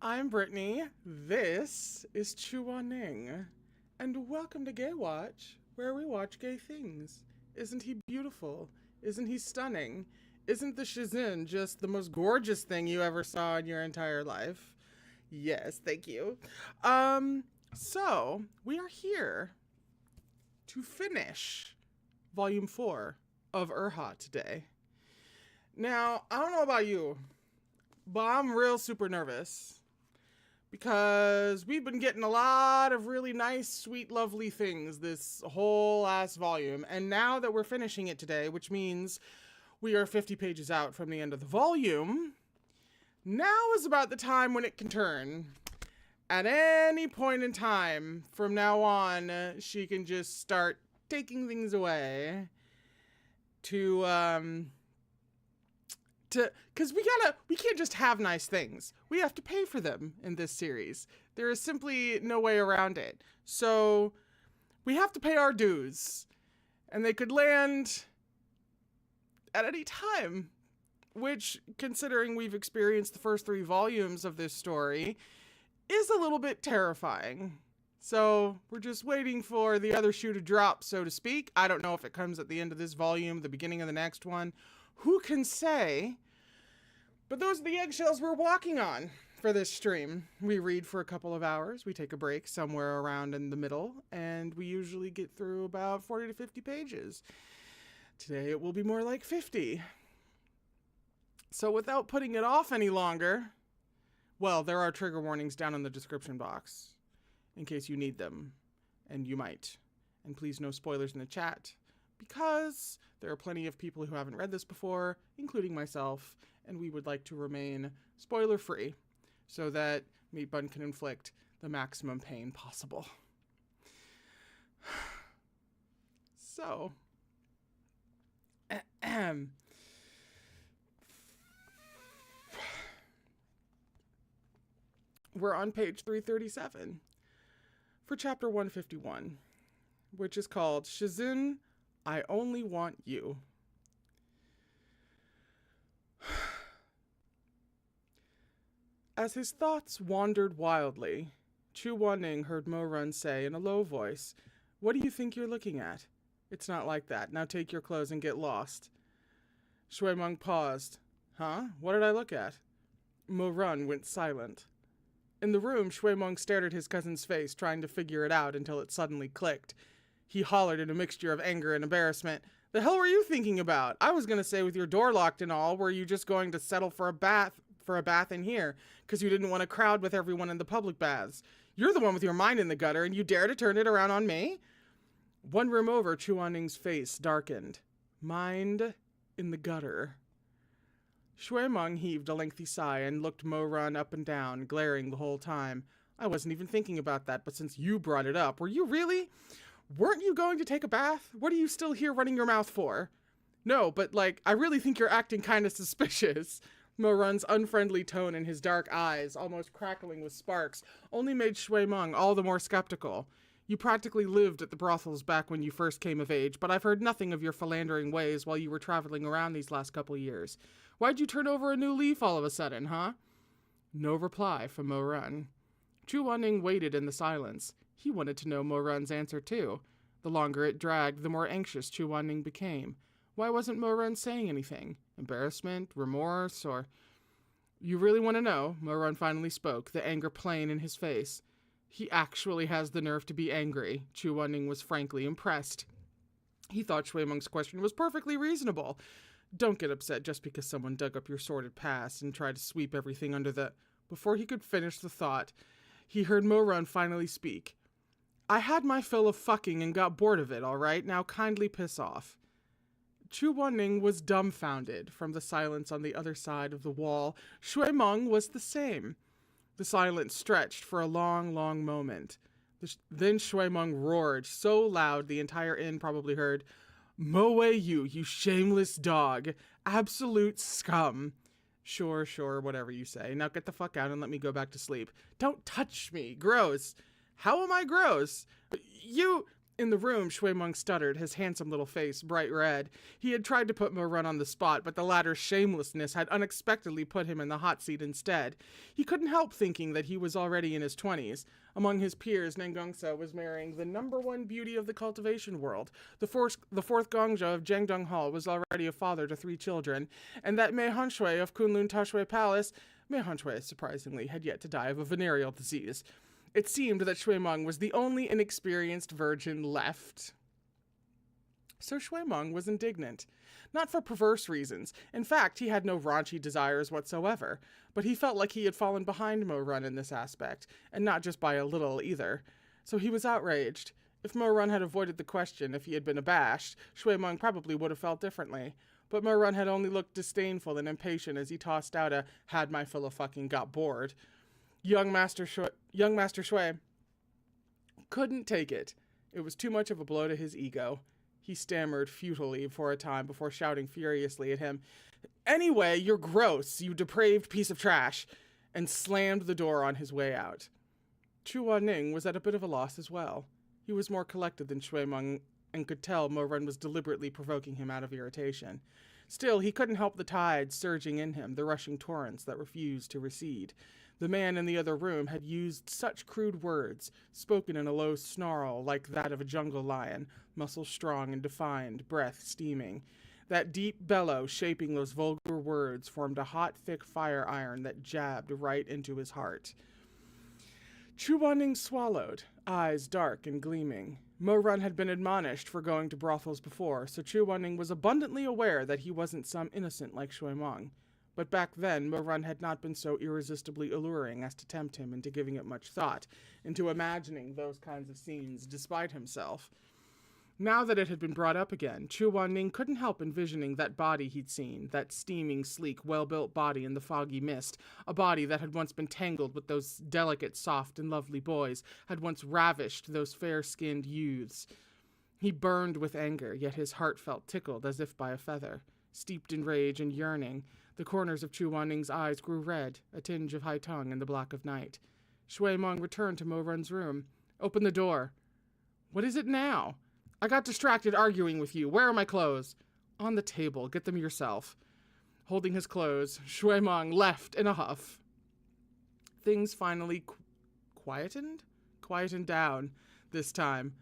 I'm Brittany. This is Chuaning. And welcome to Gaywatch, where we watch gay things. Isn't he beautiful? Isn't he stunning? Isn't the Shizun just the most gorgeous thing you ever saw in your entire life? Yes, thank you. So we are here to finish Volume 4 of Erha today. Now, I don't know about you, but I'm real super nervous because we've been getting a lot of really nice, sweet, lovely things this whole last volume. And now that we're finishing it today, which means we are 50 pages out from the end of the volume, now is about the time when it can turn. At any point in time from now on, she can just start taking things away because we can't just have nice things. We have to pay for them in this series. There is simply no way around it. So we have to pay our dues, and they could land at any time, which, considering we've experienced the first 3 volumes of this story, is a little bit terrifying. So we're just waiting for the other shoe to drop, so to speak. I don't know if it comes at the end of this volume, the beginning of the next one. Who can say? But those are the eggshells we're walking on for this stream. We read for a couple of hours, we take a break somewhere around in the middle, and we usually get through about 40 to 50 pages. Today it will be more like 50. So without putting it off any longer, well, there are trigger warnings down in the description box in case you need them, and you might. And please no spoilers in the chat, because there are plenty of people who haven't read this before, including myself, and we would like to remain spoiler-free so that Meat Bun can inflict the maximum pain possible. So, we're on page 337 for chapter 151, which is called Shizun, I Only Want You. As his thoughts wandered wildly, Chu Wanning heard Mo Run say in a low voice, "What do you think you're looking at? It's not like that. Now take your clothes and get lost." Shui Meng paused. Huh? What did I look at? Mo Run went silent. In the room, Shui Meng stared at his cousin's face, trying to figure it out until it suddenly clicked. He hollered in a mixture of anger and embarrassment. "The hell were you thinking about? I was gonna say with your door locked and all, were you just going to settle for a bath in here, because you didn't want to crowd with everyone in the public baths? You're the one with your mind in the gutter, and you dare to turn it around on me?" One room over, Chu Anning's face darkened. Mind in the gutter. Shui Meng heaved a lengthy sigh and looked Mo Run up and down, glaring the whole time. "I wasn't even thinking about that, but since you brought it up, were you really? Weren't you going to take a bath? What are you still here running your mouth for?" "No, but I really think you're acting kind of suspicious." Mo Run's unfriendly tone and his dark eyes, almost crackling with sparks, only made Shui Meng all the more skeptical. "You practically lived at the brothels back when you first came of age, but I've heard nothing of your philandering ways while you were traveling around these last couple years. Why'd you turn over a new leaf all of a sudden, huh?" No reply from Mo Run. Chu Wanning waited in the silence. He wanted to know Mo Run's answer too. The longer it dragged, the more anxious Chu Wanning became. Why wasn't Mo Run saying anything? Embarrassment? Remorse? Or... "You really want to know?" Mo Run finally spoke, the anger plain in his face. "He actually has the nerve to be angry." Chu Wanning was frankly impressed. He thought Shui Meng's question was perfectly reasonable. Don't get upset just because someone dug up your sordid past and tried to sweep everything under the... Before he could finish the thought, he heard Mo Run finally speak. "I had my fill of fucking and got bored of it, all right? Now kindly piss off." Chu Wanning was dumbfounded. From the silence on the other side of the wall, Shui Meng was the same. The silence stretched for a long, long moment. Then Shui Meng roared so loud the entire inn probably heard, "Moe you shameless dog. Absolute scum." Sure, whatever you say. Now get the fuck out and let me go back to sleep. "Don't touch me. Gross." "How am I gross?" In the room, Shui Meng stuttered, his handsome little face bright red. He had tried to put Mo Run on the spot, but the latter's shamelessness had unexpectedly put him in the hot seat instead. He couldn't help thinking that he was already in his 20s. Among his peers, Nengongsa was marrying the #1 beauty of the cultivation world. The fourth Gongja of Jiangdong Hall was already a father to 3 children, and that Mei Hanshui of Kunlun Tashui Palace, Mei Hanshui, surprisingly, had yet to die of a venereal disease. It seemed that Shui Meng was the only inexperienced virgin left. So Shui Meng was indignant. Not for perverse reasons. In fact, he had no raunchy desires whatsoever. But he felt like he had fallen behind Mo Run in this aspect, and not just by a little either. So he was outraged. If Mo Run had avoided the question, if he had been abashed, Shui Meng probably would have felt differently. But Mo Run had only looked disdainful and impatient as he tossed out a "had my fill of fucking got bored." Young Master Shui couldn't take it. It was too much of a blow to his ego. He stammered futilely for a time before shouting furiously at him, "Anyway, you're gross, you depraved piece of trash," and slammed the door on his way out. Chu Wanning was at a bit of a loss as well. He was more collected than Shui Meng and could tell Mo Run was deliberately provoking him out of irritation. Still, he couldn't help the tides surging in him, the rushing torrents that refused to recede. The man in the other room had used such crude words, spoken in a low snarl like that of a jungle lion, muscles strong and defined, breath steaming. That deep bellow shaping those vulgar words formed a hot, thick fire iron that jabbed right into his heart. Chu Wanning swallowed, eyes dark and gleaming. Mo Run had been admonished for going to brothels before, so Chu Wanning was abundantly aware that he wasn't some innocent like Shui Meng. But back then, Mo Run had not been so irresistibly alluring as to tempt him into giving it much thought, into imagining those kinds of scenes despite himself. Now that it had been brought up again, Chu Wanning couldn't help envisioning that body he'd seen, that steaming, sleek, well-built body in the foggy mist, a body that had once been tangled with those delicate, soft, and lovely boys, had once ravished those fair-skinned youths. He burned with anger, yet his heart felt tickled as if by a feather. Steeped in rage and yearning, the corners of Chu Wanning's eyes grew red, a tinge of high tongue in the black of night. Shui Meng returned to Mo Run's room. "Open the door." "What is it now?" "I got distracted arguing with you. Where are my clothes?" "On the table. Get them yourself." Holding his clothes, Shui Meng left in a huff. Things finally quietened down this time.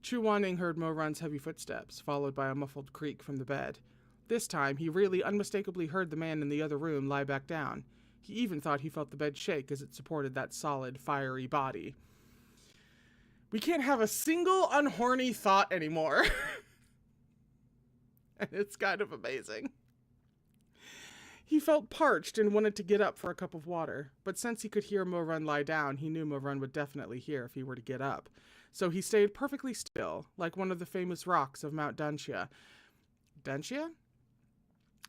Chu Wanning heard Mo Run's heavy footsteps, followed by a muffled creak from the bed. This time, he really unmistakably heard the man in the other room lie back down. He even thought he felt the bed shake as it supported that solid, fiery body. We can't have a single unhorny thought anymore. And it's kind of amazing. He felt parched and wanted to get up for a cup of water, but since he could hear Mo Run lie down, he knew Mo Run would definitely hear if he were to get up. So he stayed perfectly still, like one of the famous rocks of Mount Danxia. Danxia?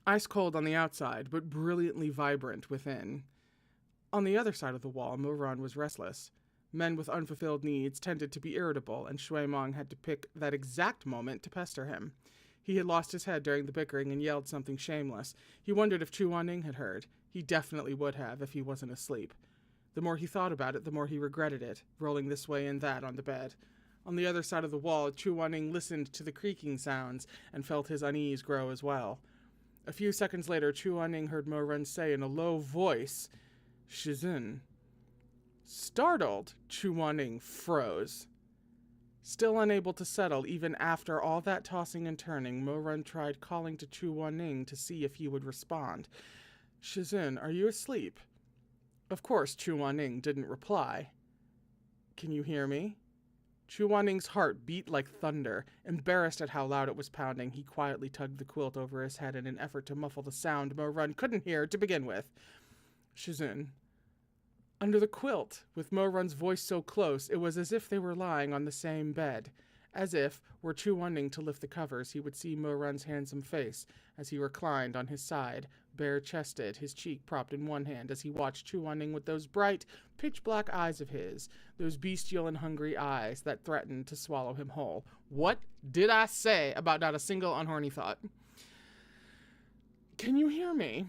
Ice cold on the outside, but brilliantly vibrant within. On the other side of the wall, Mo Run was restless. Men with unfulfilled needs tended to be irritable, and Shui Meng had to pick that exact moment to pester him. He had lost his head during the bickering and yelled something shameless. He wondered if Chu Wanning had heard. He definitely would have if he wasn't asleep. The more he thought about it, the more he regretted it, rolling this way and that on the bed. On the other side of the wall, Chu Wanning listened to the creaking sounds and felt his unease grow as well. A few seconds later, Chu Wanning heard Mo Run say in a low voice, "Shizun." Startled, Chu Wanning froze. Still unable to settle, even after all that tossing and turning, Mo Run tried calling to Chu Wanning to see if he would respond. "Shizun, are you asleep?" Of course, Chu Wanning didn't reply. "Can you hear me?" Chu Wanning's heart beat like thunder. Embarrassed at how loud it was pounding, he quietly tugged the quilt over his head in an effort to muffle the sound Mo Run couldn't hear to begin with. "Shizun." Under the quilt, with Mo Run's voice so close, it was as if they were lying on the same bed. As if, were Chu Wanning to lift the covers, he would see Mo Run's handsome face as he reclined on his side, bare-chested, his cheek propped in one hand as he watched Chu Wanning with those bright, pitch-black eyes of his, those bestial and hungry eyes that threatened to swallow him whole. What did I say about not a single unhorny thought? "Can you hear me?"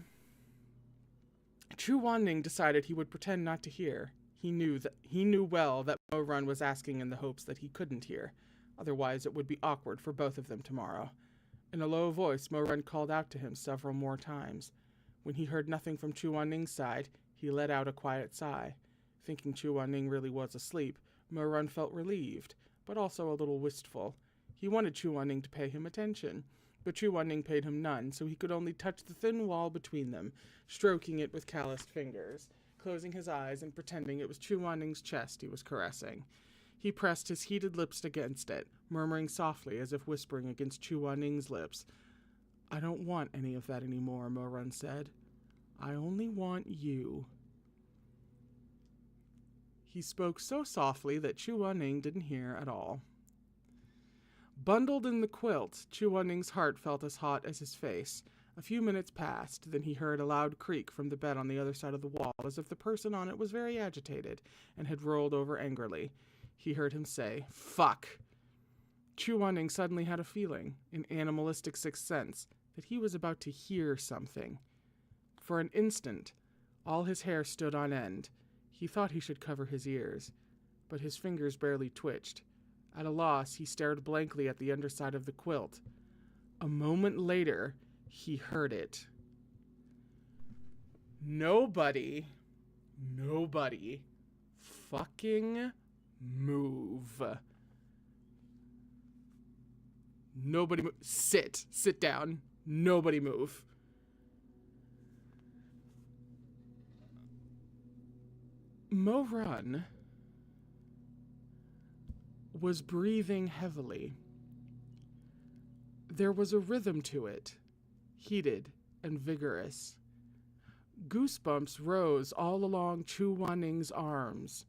Chu Wanning decided he would pretend not to hear. He knew well that Mo Run was asking in the hopes that he couldn't hear. Otherwise, it would be awkward for both of them tomorrow. In a low voice, Mo-Run called out to him several more times. When he heard nothing from Chu Wan-ning's side, he let out a quiet sigh. Thinking Chu Wan-ning really was asleep, Mo-Run felt relieved, but also a little wistful. He wanted Chu Wan-ning to pay him attention, but Chu Wan-ning paid him none, so he could only touch the thin wall between them, stroking it with calloused fingers, closing his eyes and pretending it was Chu Wan-ning's chest he was caressing. He pressed his heated lips against it, murmuring softly as if whispering against Chu Wan-ning's lips. "I don't want any of that anymore," Mo-Run said. "I only want you." He spoke so softly that Chu Wan-ning didn't hear at all. Bundled in the quilt, Chu Wan-ning's heart felt as hot as his face. A few minutes passed, then he heard a loud creak from the bed on the other side of the wall, as if the person on it was very agitated and had rolled over angrily. He heard him say, "Fuck!" Chu Wan-ning suddenly had a feeling, an animalistic sixth sense, that he was about to hear something. For an instant, all his hair stood on end. He thought he should cover his ears, but his fingers barely twitched. At a loss, he stared blankly at the underside of the quilt. A moment later, he heard it. Nobody fucking move. Nobody move. Sit down. Nobody move. Mo-Run was breathing heavily. There was a rhythm to it, heated and vigorous. Goosebumps rose all along Chu Wan-ning's arms.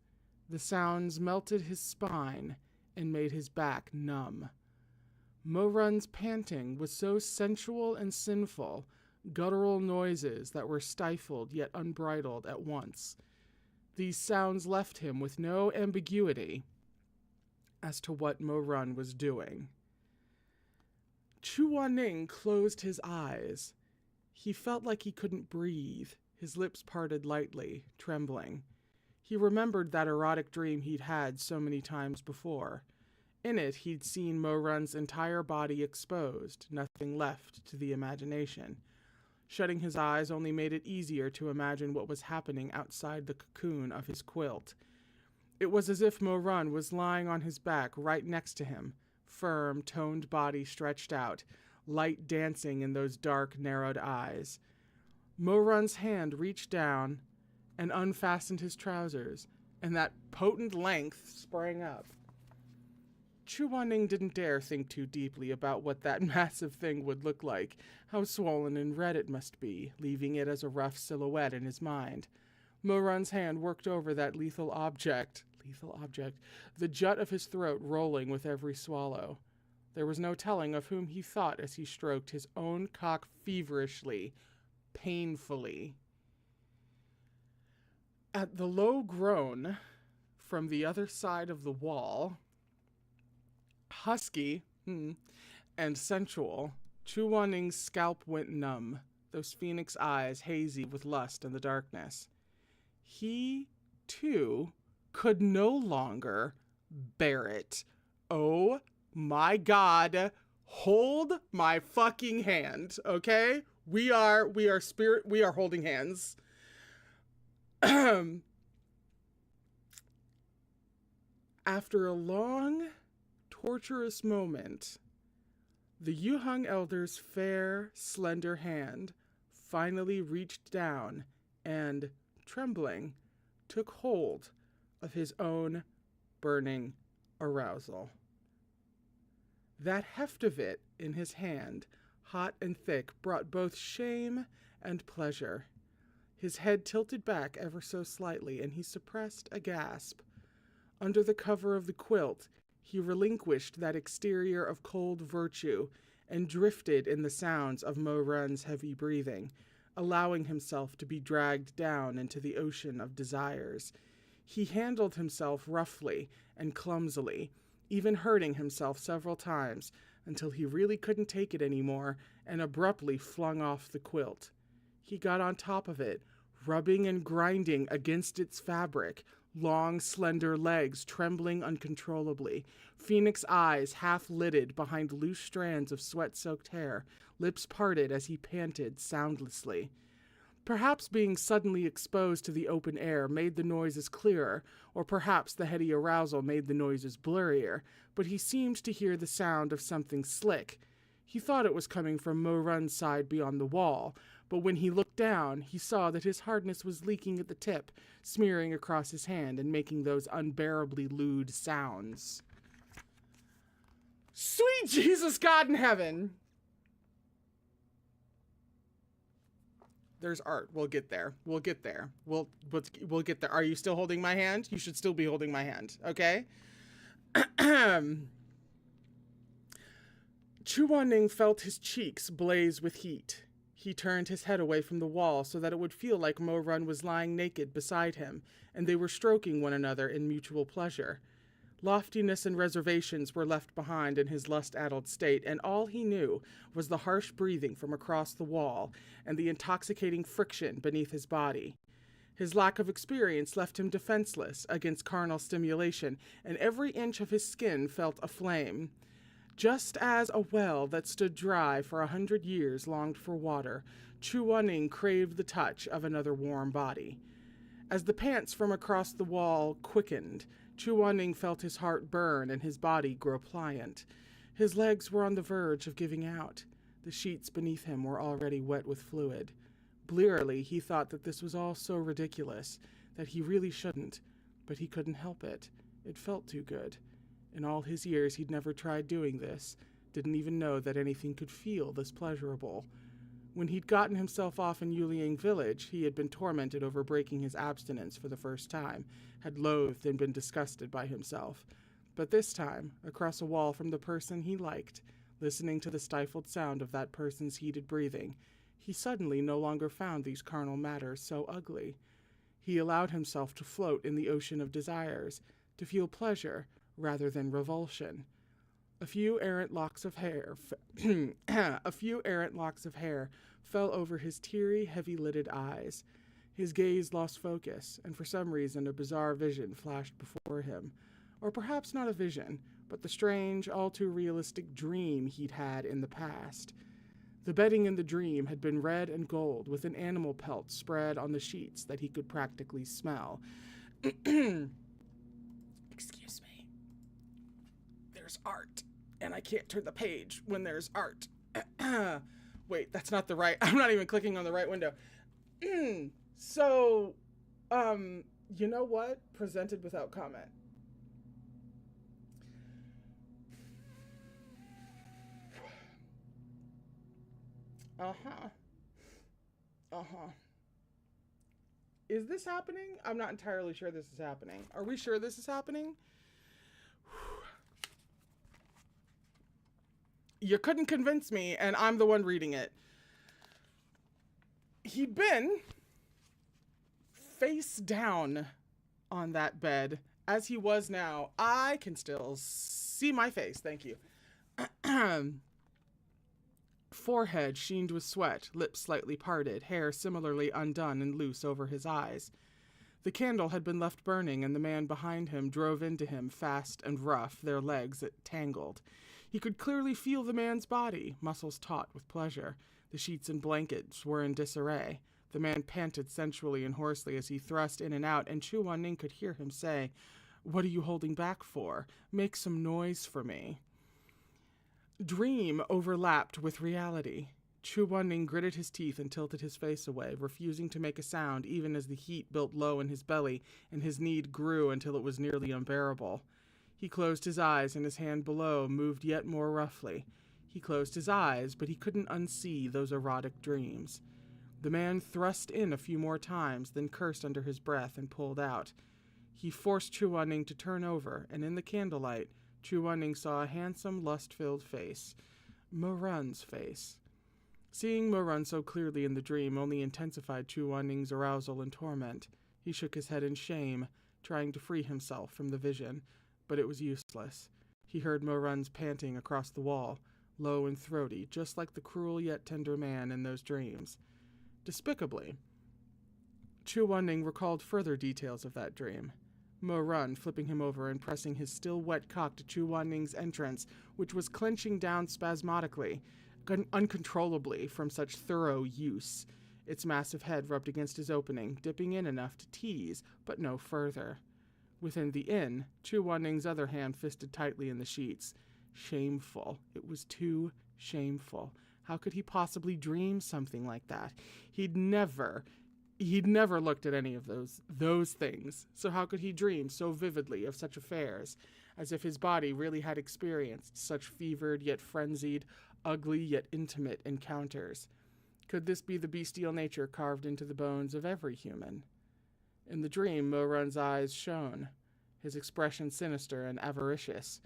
The sounds melted his spine and made his back numb. Mo-Run's panting was so sensual and sinful, guttural noises that were stifled yet unbridled at once. These sounds left him with no ambiguity as to what Mo-Run was doing. Chu Wan-ning closed his eyes. He felt like he couldn't breathe, his lips parted lightly, trembling. He remembered that erotic dream he'd had so many times before. In it, he'd seen Mo-Run's entire body exposed, nothing left to the imagination. Shutting his eyes only made it easier to imagine what was happening outside the cocoon of his quilt. It was as if Mo-Run was lying on his back right next to him, firm, toned body stretched out, light dancing in those dark, narrowed eyes. Mo-Run's hand reached down and unfastened his trousers, and that potent length sprang up. Chu Wan-ning didn't dare think too deeply about what that massive thing would look like, how swollen and red it must be, leaving it as a rough silhouette in his mind. Mo-Run's hand worked over that lethal object, the jut of his throat rolling with every swallow. There was no telling of whom he thought as he stroked his own cock feverishly, painfully. At the low groan from the other side of the wall, husky and sensual, Chu Wan-ning's scalp went numb, those phoenix eyes hazy with lust in the darkness. He, too, could no longer bear it. Oh my God, hold my fucking hand, okay? We are holding hands. After a long, torturous moment, the Yuheng elder's fair, slender hand finally reached down and, trembling, took hold of his own burning arousal. That heft of it in his hand, hot and thick, brought both shame and pleasure. His head tilted back ever so slightly, and he suppressed a gasp. Under the cover of the quilt, he relinquished that exterior of cold virtue and drifted in the sounds of Mo-Run's heavy breathing, allowing himself to be dragged down into the ocean of desires. He handled himself roughly and clumsily, even hurting himself several times, until he really couldn't take it anymore and abruptly flung off the quilt. He got on top of it, rubbing and grinding against its fabric, long, slender legs trembling uncontrollably, phoenix eyes half-lidded behind loose strands of sweat-soaked hair, lips parted as he panted soundlessly. Perhaps being suddenly exposed to the open air made the noises clearer, or perhaps the heady arousal made the noises blurrier, but he seemed to hear the sound of something slick. He thought it was coming from Mo Run's side beyond the wall, but when he looked down, he saw that his hardness was leaking at the tip, smearing across his hand and making those unbearably lewd sounds. Sweet Jesus God in heaven! There's art. We'll get there. We'll get there. We'll get there. Are you still holding my hand? You should still be holding my hand, okay? Chuaning felt his cheeks blaze with heat. He turned his head away from the wall so that it would feel like Mo Run was lying naked beside him, and they were stroking one another in mutual pleasure. Loftiness and reservations were left behind in his lust-addled state, and all he knew was the harsh breathing from across the wall and the intoxicating friction beneath his body. His lack of experience left him defenseless against carnal stimulation, and every inch of his skin felt aflame. Just as a well that stood dry for 100 years longed for water, Chuaning craved the touch of another warm body. As the pants from across the wall quickened, Chuaning felt his heart burn and his body grow pliant. His legs were on the verge of giving out. The sheets beneath him were already wet with fluid. Blearily, he thought that this was all so ridiculous, that he really shouldn't, but he couldn't help it. It felt too good. In all his years, he'd never tried doing this, didn't even know that anything could feel this pleasurable. When he'd gotten himself off in Yuliang village, he had been tormented over breaking his abstinence for the first time, had loathed and been disgusted by himself. But this time, across a wall from the person he liked, listening to the stifled sound of that person's heated breathing, he suddenly no longer found these carnal matters so ugly. He allowed himself to float in the ocean of desires, to feel pleasure rather than revulsion. A few errant locks of hair fell over his teary, heavy-lidded eyes. His gaze lost focus, and for some reason a bizarre vision flashed before him. Or perhaps not a vision, but the strange, all-too-realistic dream he'd had in the past. The bedding in the dream had been red and gold, with an animal pelt spread on the sheets that he could practically smell. Excuse me. There's art, and I can't turn the page when there's art. Wait, that's not the right... I'm not even clicking on the right window. So, you know what? Presented without comment. Is this happening? I'm not entirely sure this is happening. Are we sure this is happening? You couldn't convince me, and I'm the one reading it. He'd been face down on that bed, as he was now. I can still see my face, thank you. Forehead sheened with sweat, lips slightly parted, hair similarly undone and loose over his eyes. The candle had been left burning, and the man behind him drove into him fast and rough, their legs tangled. He could clearly feel the man's body, muscles taut with pleasure. The sheets and blankets were in disarray. The man panted sensually and hoarsely as he thrust in and out, and Chu Wan-ning could hear him say, "What are you holding back for? Make some noise for me." Dream overlapped with reality. Chu Wan-ning gritted his teeth and tilted his face away, refusing to make a sound even as the heat built low in his belly and his need grew until it was nearly unbearable. He closed his eyes, and his hand below moved yet more roughly. He closed his eyes, but he couldn't unsee those erotic dreams. The man thrust in a few more times, then cursed under his breath and pulled out. He forced Chu Wan-ning to turn over, and in the candlelight, Chu Wan-ning saw a handsome, lust-filled face. Mo Run's face. Seeing Mo Run so clearly in the dream only intensified Chu Wan-ning's arousal and torment. He shook his head in shame, trying to free himself from the vision, but it was useless. He heard Mo Run's panting across the wall, low and throaty, just like the cruel yet tender man in those dreams. Despicably, Chu Wan-ning recalled further details of that dream. Mo Run, flipping him over and pressing his still wet cock to Chu Wan-ning's entrance, which was clenching down spasmodically, uncontrollably from such thorough use. Its massive head rubbed against his opening, dipping in enough to tease, but no further. Within the inn, Chu Wan-ning's other hand fisted tightly in the sheets. Shameful. It was too shameful. How could he possibly dream something like that? He'd never looked at any of those things. So how could he dream so vividly of such affairs, as if his body really had experienced such fevered yet frenzied, ugly yet intimate encounters? Could this be the bestial nature carved into the bones of every human? In the dream, Mo Run's eyes shone, his expression sinister and avaricious.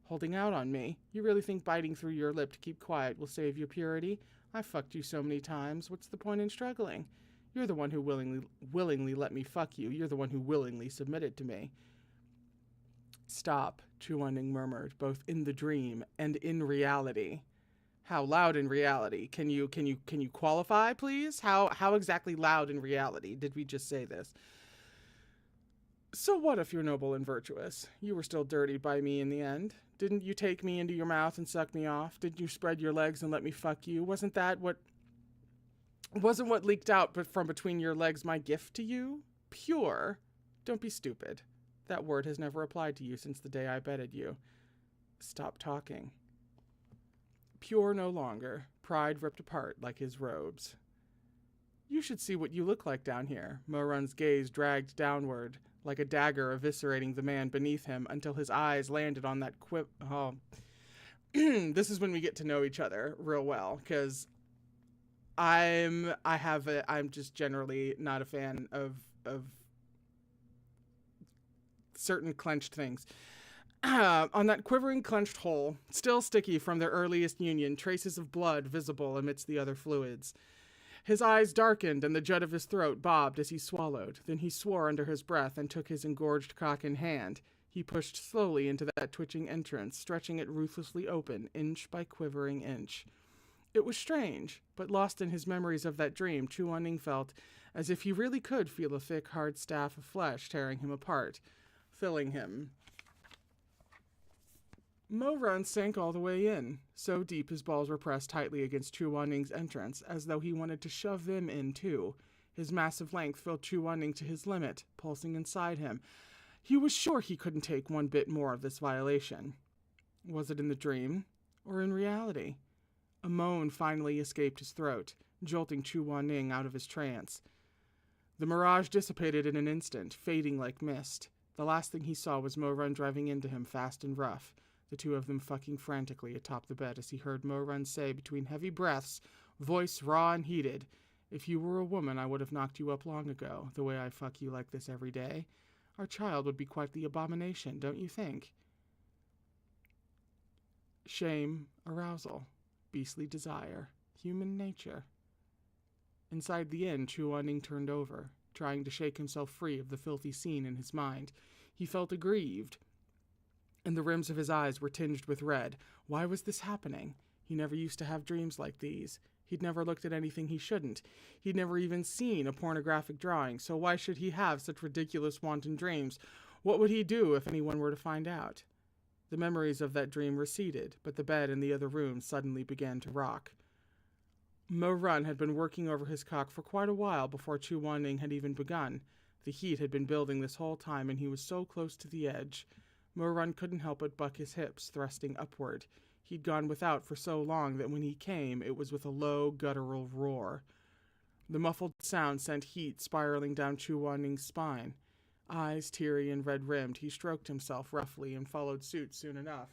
Holding out on me? You really think biting through your lip to keep quiet will save your purity? I've fucked you so many times. What's the point in struggling? You're the one who willingly let me fuck you. You're the one who willingly submitted to me. Stop, Chu Wan-ning murmured, both in the dream and in reality. How loud in reality? Can you qualify, please? How exactly loud in reality? Did we just say this? So what if you're noble and virtuous? You were still dirtied by me in the end. Didn't you take me into your mouth and suck me off? Didn't you spread your legs and let me fuck you? Wasn't what leaked out but from between your legs my gift to you? Pure? Don't be stupid. That word has never applied to you since the day I bedded you. Stop talking. Pure no longer. Pride ripped apart like his robes. You should see what you look like down here. Mo Run's gaze dragged downward, like a dagger eviscerating the man beneath him until his eyes landed on that This is when we get to know each other real well, because I'm just generally not a fan of certain clenched things. On that quivering clenched hole, still sticky from their earliest union, traces of blood visible amidst the other fluids. His eyes darkened and the jut of his throat bobbed as he swallowed. Then he swore under his breath and took his engorged cock in hand. He pushed slowly into that twitching entrance, stretching it ruthlessly open, inch by quivering inch. It was strange, but lost in his memories of that dream, Chu Wan-ning felt as if he really could feel a thick, hard staff of flesh tearing him apart, filling him. Mo Run sank all the way in, so deep his balls were pressed tightly against Chu Wan-ning's entrance, as though he wanted to shove them in too. His massive length filled Chu Wan-ning to his limit, pulsing inside him. He was sure he couldn't take one bit more of this violation. Was it in the dream, or in reality? A moan finally escaped his throat, jolting Chu Wan-ning out of his trance. The mirage dissipated in an instant, fading like mist. The last thing he saw was Mo Run driving into him fast and rough, the two of them fucking frantically atop the bed as he heard Mo Run say between heavy breaths, voice raw and heated, "If you were a woman, I would have knocked you up long ago, the way I fuck you like this every day. Our child would be quite the abomination, don't you think?" Shame, arousal, beastly desire, human nature. Inside the inn, Chu Wan-ning turned over, trying to shake himself free of the filthy scene in his mind. He felt aggrieved, and the rims of his eyes were tinged with red. Why was this happening? He never used to have dreams like these. He'd never looked at anything he shouldn't. He'd never even seen a pornographic drawing, so why should he have such ridiculous wanton dreams? What would he do if anyone were to find out? The memories of that dream receded, but the bed in the other room suddenly began to rock. Mo Run had been working over his cock for quite a while before Chu Wan-ning had even begun. The heat had been building this whole time, and he was so close to the edge. Mo Run couldn't help but buck his hips, thrusting upward. He'd gone without for so long that when he came, it was with a low, guttural roar. The muffled sound sent heat spiraling down Chu Wan-ning's spine. Eyes teary and red-rimmed, he stroked himself roughly and followed suit soon enough,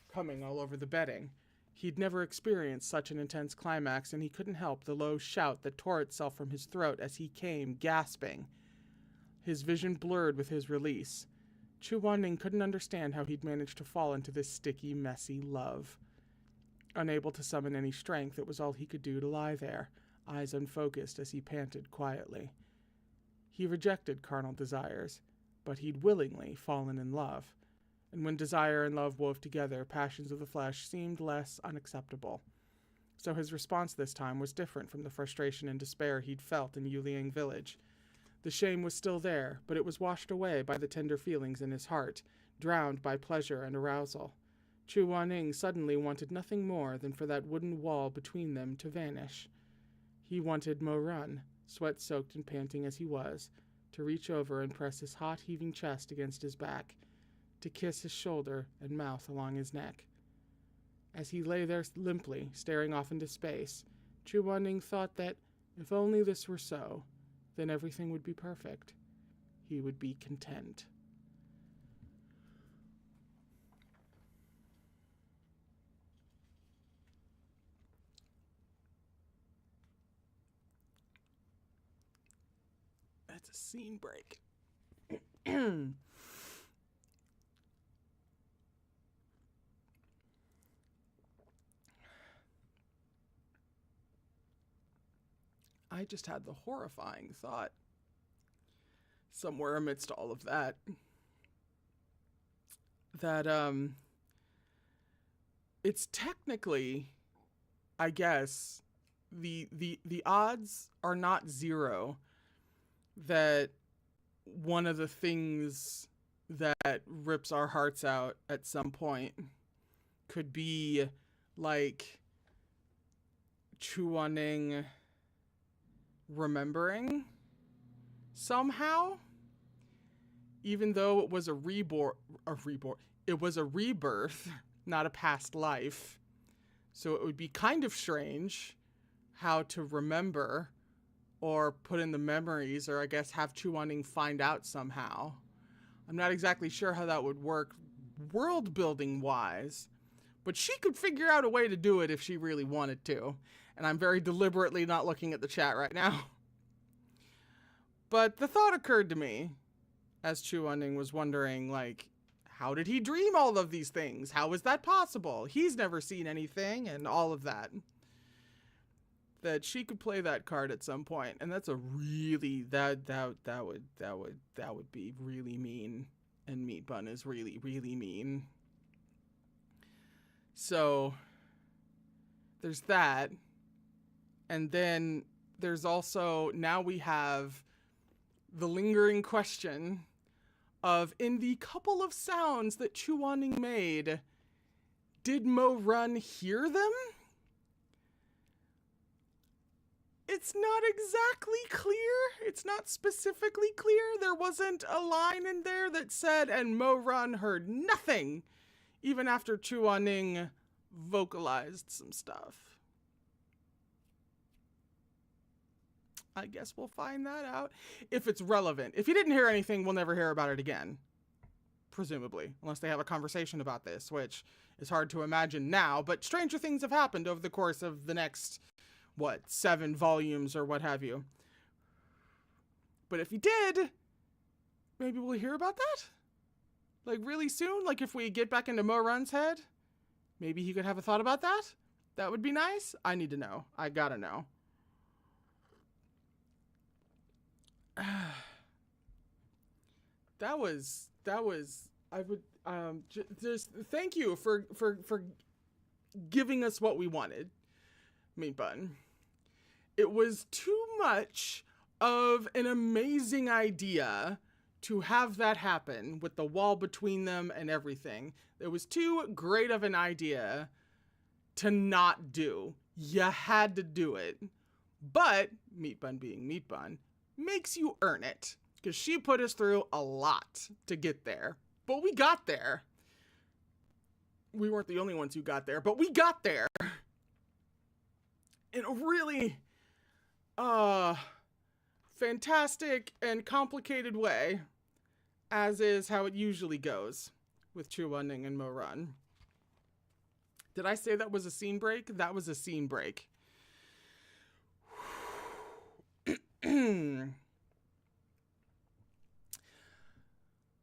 coming all over the bedding. He'd never experienced such an intense climax, and he couldn't help the low shout that tore itself from his throat as he came, gasping. His vision blurred with his release. Chu Wan-ning couldn't understand how he'd managed to fall into this sticky, messy love. Unable to summon any strength, it was all he could do to lie there, eyes unfocused as he panted quietly. He rejected carnal desires, but he'd willingly fallen in love. And when desire and love wove together, passions of the flesh seemed less unacceptable. So his response this time was different from the frustration and despair he'd felt in Yuliang village. The shame was still there, but it was washed away by the tender feelings in his heart, drowned by pleasure and arousal. Chu Wanning suddenly wanted nothing more than for that wooden wall between them to vanish. He wanted Mo Run, sweat-soaked and panting as he was, to reach over and press his hot, heaving chest against his back, to kiss his shoulder and mouth along his neck. As he lay there limply, staring off into space, Chu Wanning thought that, if only this were so, then everything would be perfect. He would be content. That's a scene break. I just had the horrifying thought, somewhere amidst all of that, that it's technically, I guess, the odds are not zero that one of the things that rips our hearts out at some point could be like Chu Wanning remembering somehow, even though it was a rebirth, not a past life. So it would be kind of strange how to remember or put in the memories, or I guess have Chu Wanning find out somehow. I'm not exactly sure how that would work world building wise, but she could figure out a way to do it if she really wanted to. And I'm very deliberately not looking at the chat right now. But the thought occurred to me as Chu Wanning was wondering, like, how did he dream all of these things? How is that possible? He's never seen anything and all of that. That she could play that card at some point, and that's a really that would be really mean, and Meat Bun is really, really mean. So there's that. And then there's also, now we have the lingering question of, in the couple of sounds that Chu Wanning made, did Mo Run hear them? It's not exactly clear. It's not specifically clear. There wasn't a line in there that said, and Mo Run heard nothing, even after Chu Wanning vocalized some stuff. I guess we'll find that out if it's relevant. If you didn't hear anything, we'll never hear about it again. Presumably, unless they have a conversation about this, which is hard to imagine now, but stranger things have happened over the course of the next, 7 volumes or what have you. But if you did, maybe we'll hear about that? Like really soon? Like if we get back into Mo Run's head? Maybe he could have a thought about that? That would be nice. I need to know. I gotta know. That was, I would, just thank you for giving us what we wanted, Meat Bun. It was too much of an amazing idea to have that happen with the wall between them and everything. It was too great of an idea to not do. You had to do it. But, Meat Bun being Meat Bun, makes you earn it. Because she put us through a lot to get there. But we got there. We weren't the only ones who got there, but we got there. In a really fantastic and complicated way, as is how it usually goes with Chu Wanning and Mo Run. Did I say that was a scene break? That was a scene break.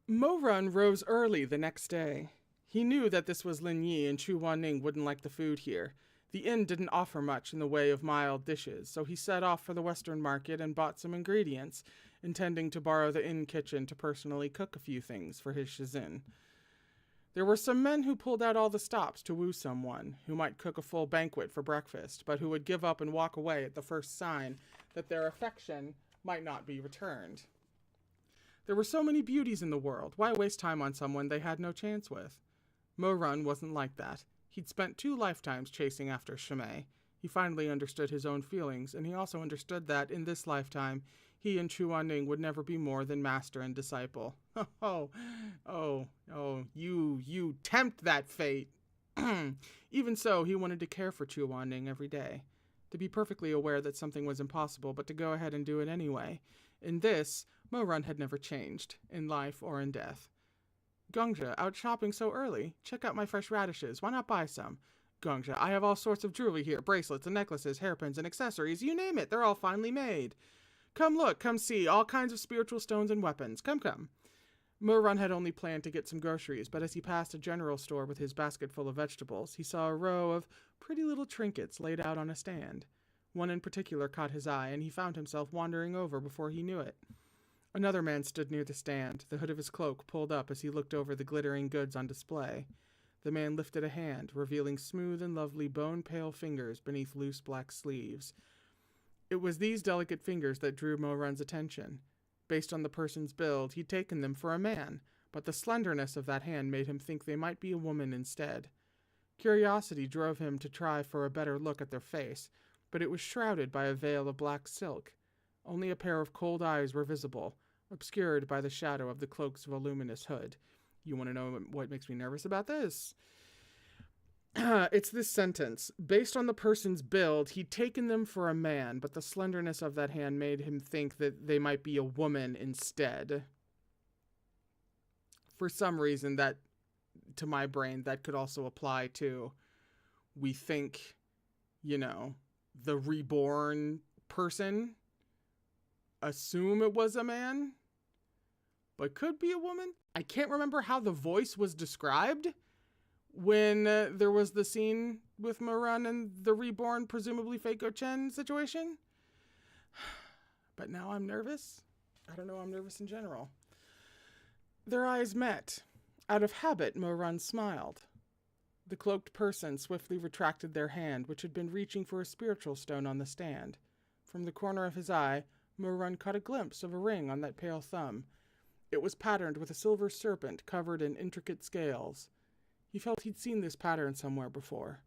Mo Run rose early the next day. He knew that this was Lin Yi and Chu Wanning wouldn't like the food here. The inn didn't offer much in the way of mild dishes, so he set off for the Western Market and bought some ingredients, intending to borrow the inn kitchen to personally cook a few things for his shizin. There were some men who pulled out all the stops to woo someone, who might cook a full banquet for breakfast, but who would give up and walk away at the first sign that their affection might not be returned. There were so many beauties in the world. Why waste time on someone they had no chance with? Mo Run wasn't like that. He'd spent 2 lifetimes chasing after Shimei. He finally understood his own feelings, and he also understood that, in this lifetime, he and Chu Ning would never be more than master and disciple. You tempt that fate. Even so, he wanted to care for Chu Ning every day. To be perfectly aware that something was impossible, but to go ahead and do it anyway. In this, Mo Run had never changed, in life or in death. Gongja, out shopping so early? Check out my fresh radishes. Why not buy some? Gongja, I have all sorts of jewelry here. Bracelets and necklaces, hairpins and accessories. You name it. They're all finely made. Come look, come see. All kinds of spiritual stones and weapons. Come. Mo Run had only planned to get some groceries, but as he passed a general store with his basket full of vegetables, he saw a row of pretty little trinkets laid out on a stand. One in particular caught his eye, and he found himself wandering over before he knew it. Another man stood near the stand, the hood of his cloak pulled up as he looked over the glittering goods on display. The man lifted a hand, revealing smooth and lovely bone-pale fingers beneath loose black sleeves. It was these delicate fingers that drew Mo Run's attention. Based on the person's build, he'd taken them for a man, but the slenderness of that hand made him think they might be a woman instead. Curiosity drove him to try for a better look at their face, but it was shrouded by a veil of black silk. Only a pair of cold eyes were visible, obscured by the shadow of the cloak's voluminous hood. You want to know what makes me nervous about this? It's this sentence. Based on the person's build, he'd taken them for a man, but the slenderness of that hand made him think that they might be a woman instead. For some reason, that, to my brain, that could also apply to, we think, the reborn person, assume it was a man, but could be a woman. I can't remember how the voice was described when there was the scene with Mo Run and the reborn, presumably Feiko Chen situation. But now I'm nervous. I don't know, I'm nervous in general. Their eyes met. Out of habit, Mo Run smiled. The cloaked person swiftly retracted their hand, which had been reaching for a spiritual stone on the stand. From the corner of his eye, Mo Run caught a glimpse of a ring on that pale thumb. It was patterned with a silver serpent covered in intricate scales. He felt he'd seen this pattern somewhere before.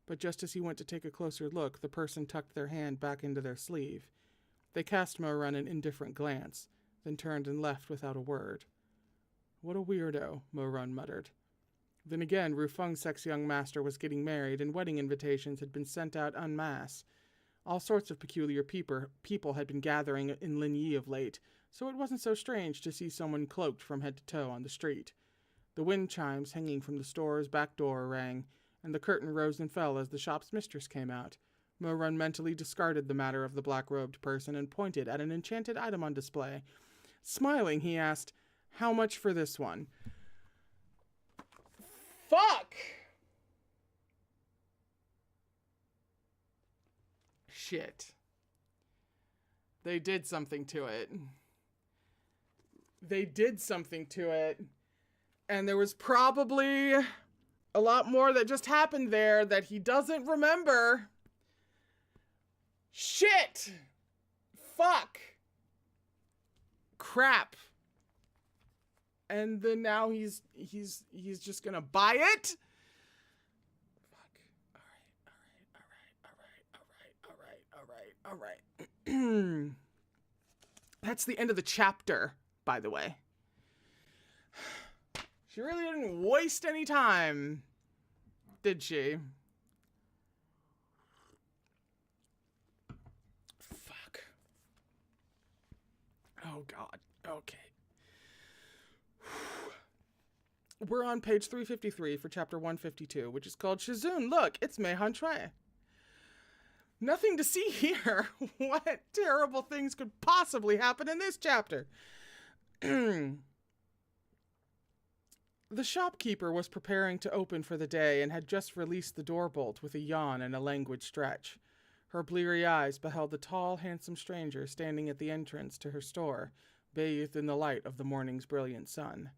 But just as he went to take a closer look, the person tucked their hand back into their sleeve. They cast Mo Run an indifferent glance, then turned and left without a word. What a weirdo, Mo Run muttered. Then again, Rufong's sect's young master was getting married, and wedding invitations had been sent out en masse. All sorts of peculiar people had been gathering in Linyi of late, so it wasn't so strange to see someone cloaked from head to toe on the street. The wind chimes hanging from the store's back door rang, and the curtain rose and fell as the shop's mistress came out. Mo Run mentally discarded the matter of the black-robed person and pointed at an enchanted item on display. Smiling, he asked, "How much for this one?" Fuck! Shit. They did something to it. And there was probably a lot more that just happened there that he doesn't remember. Shit! Fuck! Crap. And then now he's just gonna buy it? Fuck. All right. That's the end of the chapter, by the way. She really didn't waste any time, did she? Fuck. Oh, God. Okay. We're on page 353 for chapter 152, which is called Shizun. Look, it's Mei Han Shui. Nothing to see here. What terrible things could possibly happen in this chapter? The shopkeeper was preparing to open for the day and had just released the door bolt with a yawn and a languid stretch. Her bleary eyes beheld the tall, handsome stranger standing at the entrance to her store, bathed in the light of the morning's brilliant sun.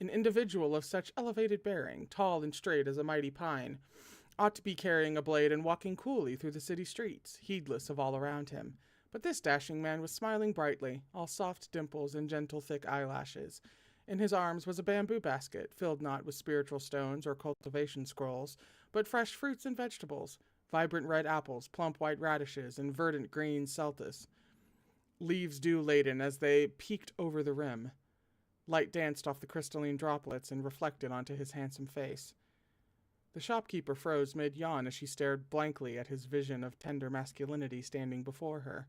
An individual of such elevated bearing, tall and straight as a mighty pine, ought to be carrying a blade and walking coolly through the city streets, heedless of all around him. But this dashing man was smiling brightly, all soft dimples and gentle thick eyelashes. In his arms was a bamboo basket, filled not with spiritual stones or cultivation scrolls, but fresh fruits and vegetables, vibrant red apples, plump white radishes, and verdant green celtis, leaves dew-laden as they peeked over the rim. Light danced off the crystalline droplets and reflected onto his handsome face. The shopkeeper froze mid-yawn as she stared blankly at his vision of tender masculinity standing before her.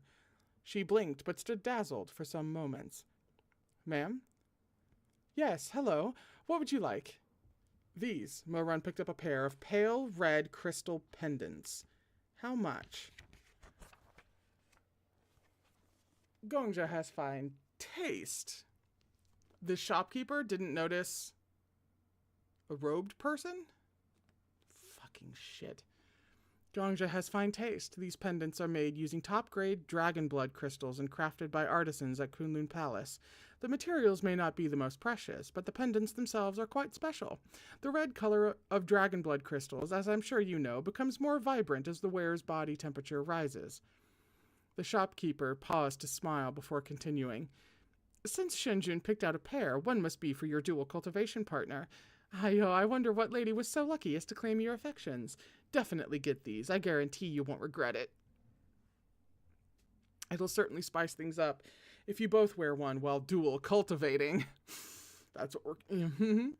She blinked, but stood dazzled for some moments. "Ma'am?" "Yes, hello. What would you like?" "These." Mo-Run picked up a pair of pale red crystal pendants. "How much?" Gongja has fine taste. The shopkeeper didn't notice a robed person? Fucking shit. Gongja has fine taste. These pendants are made using top-grade dragon blood crystals and crafted by artisans at Kunlun Palace. The materials may not be the most precious, but the pendants themselves are quite special. The red color of dragon blood crystals, as I'm sure you know, becomes more vibrant as the wearer's body temperature rises. The shopkeeper paused to smile before continuing. "Since Shenjun picked out a pair, one must be for your dual cultivation partner. I wonder what lady was so lucky as to claim your affections. Definitely get these. I guarantee you won't regret it. It'll certainly spice things up if you both wear one while dual cultivating." That's what we're...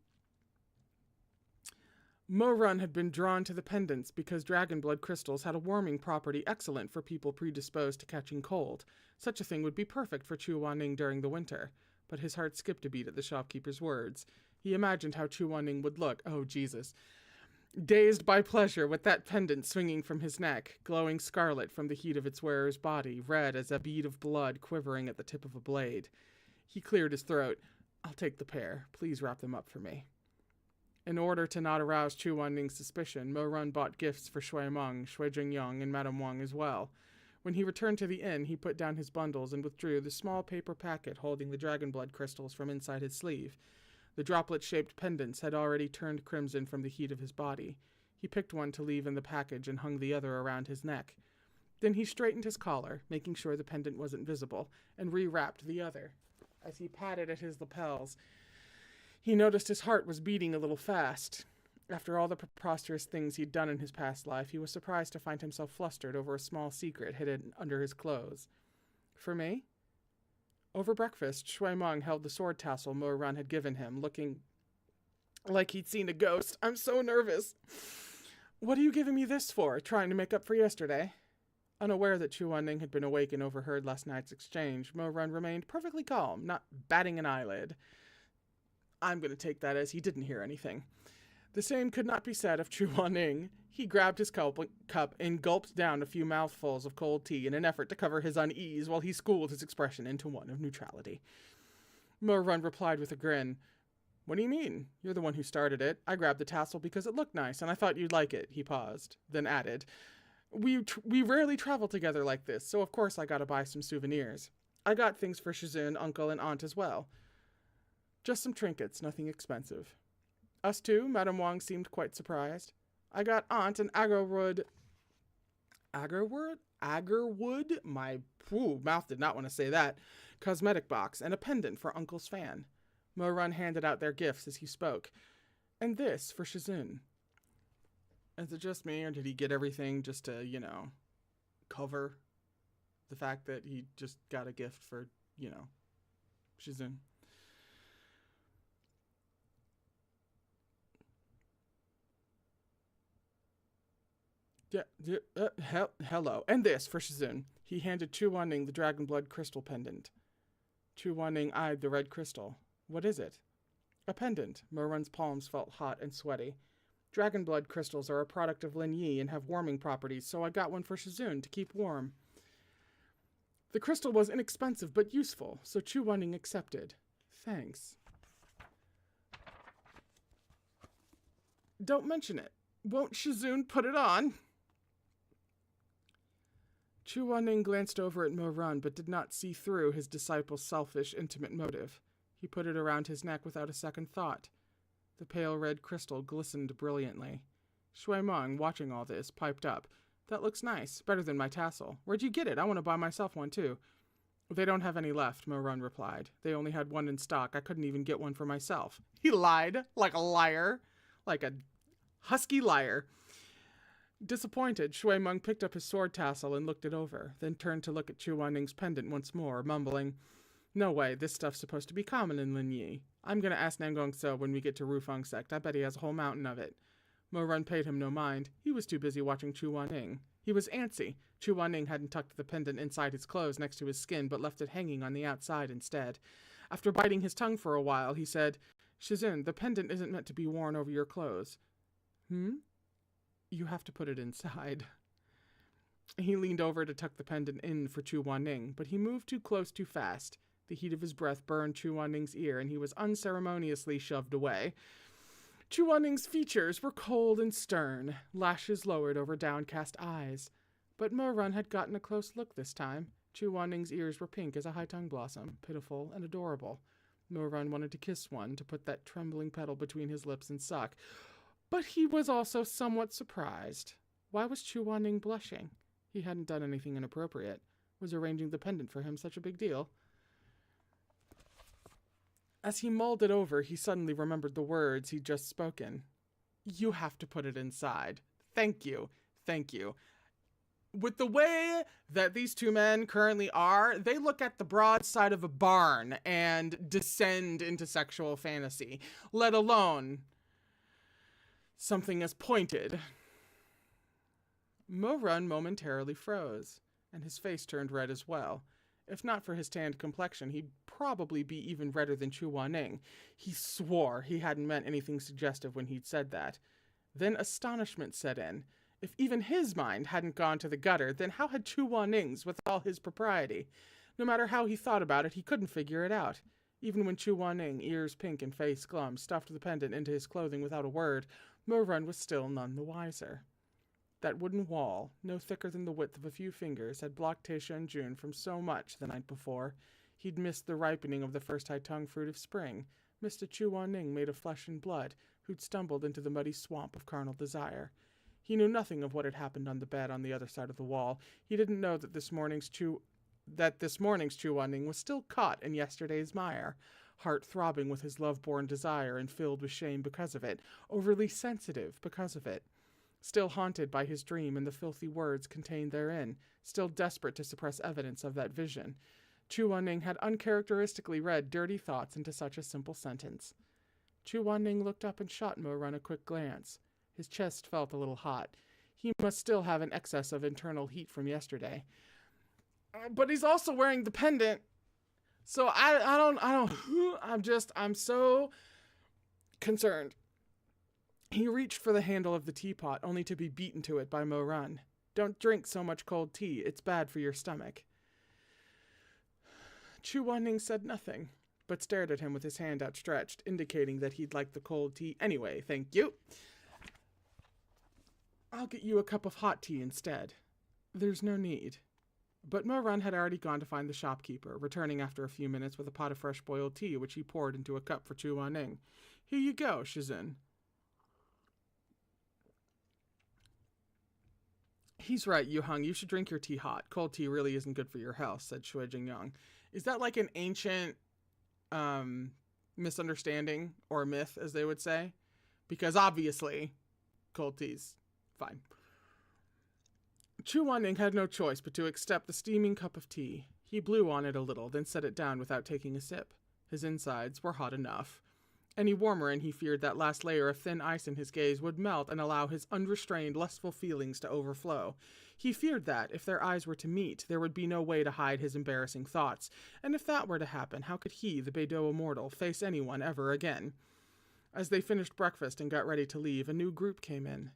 Mo-Run had been drawn to the pendants because dragon blood crystals had a warming property excellent for people predisposed to catching cold. Such a thing would be perfect for Chu Wanning during the winter. But his heart skipped a beat at the shopkeeper's words. He imagined how Chu Wanning would look, oh Jesus, dazed by pleasure with that pendant swinging from his neck, glowing scarlet from the heat of its wearer's body, red as a bead of blood quivering at the tip of a blade. He cleared his throat. "I'll take the pair. Please wrap them up for me." In order to not arouse Chu Wanning's suspicion, Mo-Run bought gifts for Shui Meng, Shui Jingyang, and Madame Wang as well. When he returned to the inn, he put down his bundles and withdrew the small paper packet holding the dragon blood crystals from inside his sleeve. The droplet-shaped pendants had already turned crimson from the heat of his body. He picked one to leave in the package and hung the other around his neck. Then he straightened his collar, making sure the pendant wasn't visible, and rewrapped the other. As he patted at his lapels, he noticed his heart was beating a little fast. After all the preposterous things he'd done in his past life, he was surprised to find himself flustered over a small secret hidden under his clothes. "For me?" Over breakfast, Shui Meng held the sword tassel Mo-Run had given him, looking like he'd seen a ghost. "I'm so nervous." "What are you giving me this for? Trying to make up for yesterday?" Unaware that Chu Wanning had been awake and overheard last night's exchange, Mo-Run remained perfectly calm, not batting an eyelid. I'm going to take that as he didn't hear anything. The same could not be said of Chu Wanning. He grabbed his cup and gulped down a few mouthfuls of cold tea in an effort to cover his unease while he schooled his expression into one of neutrality. Mo-Run replied with a grin. "What do you mean? You're the one who started it. I grabbed the tassel because it looked nice, and I thought you'd like it." He paused, then added, We rarely travel together like this, so of course I gotta buy some souvenirs. I got things for Shizun, uncle, and aunt as well. Just some trinkets, nothing expensive." "Us too?" Madame Wang seemed quite surprised. "I got aunt an agarwood..." Agarwood? My mouth did not want to say that. "Cosmetic box and a pendant for uncle's fan." Mo-Run handed out their gifts as he spoke. "And this for Shizun." Is it just me, or did he get everything just to, cover the fact that he just got a gift for, Shizun? Hello. "And this for Shizun." He handed Chu Wanning the dragon blood crystal pendant. Chu Wanning eyed the red crystal. "What is it?" "A pendant." Mo-Run's palms felt hot and sweaty. "Dragon blood crystals are a product of Lin Yi and have warming properties, so I got one for Shizun to keep warm." The crystal was inexpensive but useful, so Chu Wanning accepted. "Thanks." "Don't mention it. Won't Shizun put it on?" Chu Wanning glanced over at Mo-Run but did not see through his disciple's selfish, intimate motive. He put it around his neck without a second thought. The pale red crystal glistened brilliantly. Shui Meng, watching all this, piped up. That looks nice. Better than my tassel. Where'd you get it? I want to buy myself one, too. They don't have any left, Mo-Run replied. They only had one in stock. I couldn't even get one for myself. He lied like a liar. Like a husky liar. Disappointed, Shui-Meng picked up his sword tassel and looked it over, then turned to look at Chu Wan-Ning's pendant once more, mumbling, "No way, this stuff's supposed to be common in Lin Yi. I'm gonna ask Nangong So when we get to Rufong sect. I bet he has a whole mountain of it." Mo-Run paid him no mind. He was too busy watching Chu Wan-Ning. He was antsy. Chu Wan-Ning hadn't tucked the pendant inside his clothes next to his skin, but left it hanging on the outside instead. After biting his tongue for a while, he said, "Shizun, the pendant isn't meant to be worn over your clothes." "Hmm? You have to put it inside." He leaned over to tuck the pendant in for Chu Wan-Ning, but he moved too close too fast. The heat of his breath burned Chu Wan-Ning's ear, and he was unceremoniously shoved away. Chu Wan-Ning's features were cold and stern, lashes lowered over downcast eyes. But Mo-Run had gotten a close look this time. Chu Wan-Ning's ears were pink as a high-tongue blossom, pitiful and adorable. Mo-Run wanted to kiss one, to put that trembling petal between his lips and suck. But he was also somewhat surprised. Why was Chu Wan-Ning blushing? He hadn't done anything inappropriate. Was arranging the pendant for him such a big deal? As he mulled it over, he suddenly remembered the words he'd just spoken. "You have to put it inside. Thank you. Thank you." With the way that these two men currently are, they look at the broad side of a barn and descend into sexual fantasy, let alone something as pointed. Mo-Run momentarily froze, and his face turned red as well. If not for his tanned complexion, he'd probably be even redder than Chu Wan-Ning. He swore he hadn't meant anything suggestive when he'd said that. Then astonishment set in. If even his mind hadn't gone to the gutter, then how had Chu Wan-Ning's with all his propriety? No matter how he thought about it, he couldn't figure it out. Even when Chu Wan-Ning, ears pink and face glum, stuffed the pendant into his clothing without a word, Mo-Run was still none the wiser. That wooden wall, no thicker than the width of a few fingers, had blocked Taisha and June from so much the night before. He'd missed the ripening of the first high-tongue fruit of spring, missed a Chu Wan-Ning made of flesh and blood, who'd stumbled into the muddy swamp of carnal desire. He knew nothing of what had happened on the bed on the other side of the wall. He didn't know that this morning's Chu Wan-Ning was still caught in yesterday's mire, heart throbbing with his love-born desire and filled with shame because of it, overly sensitive because of it. Still haunted by his dream and the filthy words contained therein, still desperate to suppress evidence of that vision. Chu Wan-Ning had uncharacteristically read dirty thoughts into such a simple sentence. Chu Wan-Ning looked up and shot Mo-Run a quick glance. His chest felt a little hot. He must still have an excess of internal heat from yesterday. But he's also wearing the pendant. So I'm so concerned. He reached for the handle of the teapot, only to be beaten to it by Mo-Run. "Don't drink so much cold tea. It's bad for your stomach." Chu Wan-Ning said nothing, but stared at him with his hand outstretched, indicating that he'd like the cold tea anyway, thank you. "I'll get you a cup of hot tea instead." "There's no need." But Mo-Run had already gone to find the shopkeeper, returning after a few minutes with a pot of fresh boiled tea, which he poured into a cup for Chu Wan-Ning. "Here you go, Shizun." "He's right, Yu-Hung. You should drink your tea hot. Cold tea really isn't good for your health," said Shui Jingyang. Is that like an ancient misunderstanding or myth, as they would say? Because obviously, cold tea's fine. Chu Wan-Ning had no choice but to accept the steaming cup of tea. He blew on it a little, then set it down without taking a sip. His insides were hot enough. Any warmer, and he feared that last layer of thin ice in his gaze would melt and allow his unrestrained, lustful feelings to overflow. He feared that, if their eyes were to meet, there would be no way to hide his embarrassing thoughts. And if that were to happen, how could he, the Beidou immortal, face anyone ever again? As they finished breakfast and got ready to leave, a new group came in.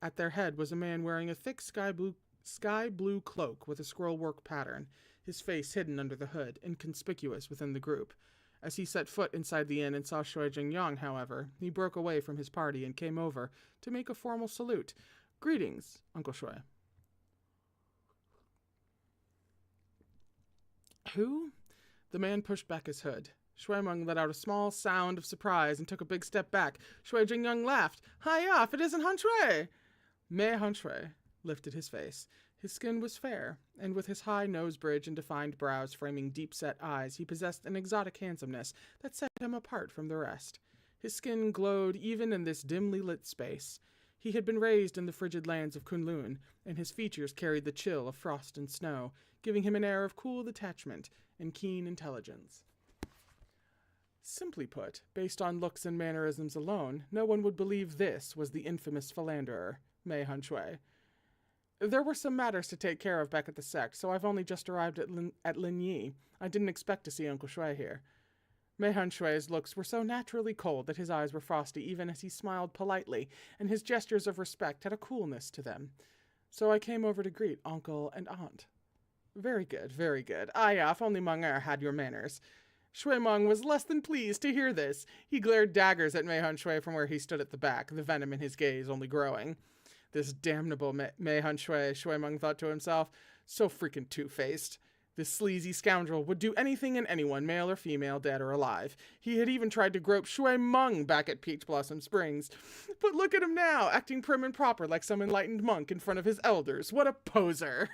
At their head was a man wearing a thick sky blue cloak with a scrollwork pattern, his face hidden under the hood, inconspicuous within the group. As he set foot inside the inn and saw Shui Jingyang, however, he broke away from his party and came over to make a formal salute. "Greetings, Uncle Shui." "Who?" The man pushed back his hood. Shui-Meng let out a small sound of surprise and took a big step back. Shui Jingyang laughed. "Hi off, it isn't Han Shui!" "Me Han Shui." lifted his face. His skin was fair, and with his high nose bridge and defined brows framing deep-set eyes, he possessed an exotic handsomeness that set him apart from the rest. His skin glowed even in this dimly lit space. He had been raised in the frigid lands of Kunlun, and his features carried the chill of frost and snow, giving him an air of cool detachment and keen intelligence. Simply put, based on looks and mannerisms alone, no one would believe this was the infamous philanderer, Mei Hunshui. There were some matters to take care of back at the sect, so I've only just arrived at Lin Yi. I didn't expect to see Uncle Shui here. Mei Hunshui's looks were so naturally cold that his eyes were frosty even as he smiled politely, and his gestures of respect had a coolness to them. So I came over to greet Uncle and Aunt. Very good, very good. If only Meng had your manners. Shui Meng was less than pleased to hear this. He glared daggers at Mei Hunshui from where he stood at the back, the venom in his gaze only growing. This damnable Mei Hunshui, Shui Meng thought to himself, so freaking two-faced. This sleazy scoundrel would do anything and anyone, male or female, dead or alive. He had even tried to grope Shui Meng back at Peach Blossom Springs. But look at him now, acting prim and proper like some enlightened monk in front of his elders. What a poser!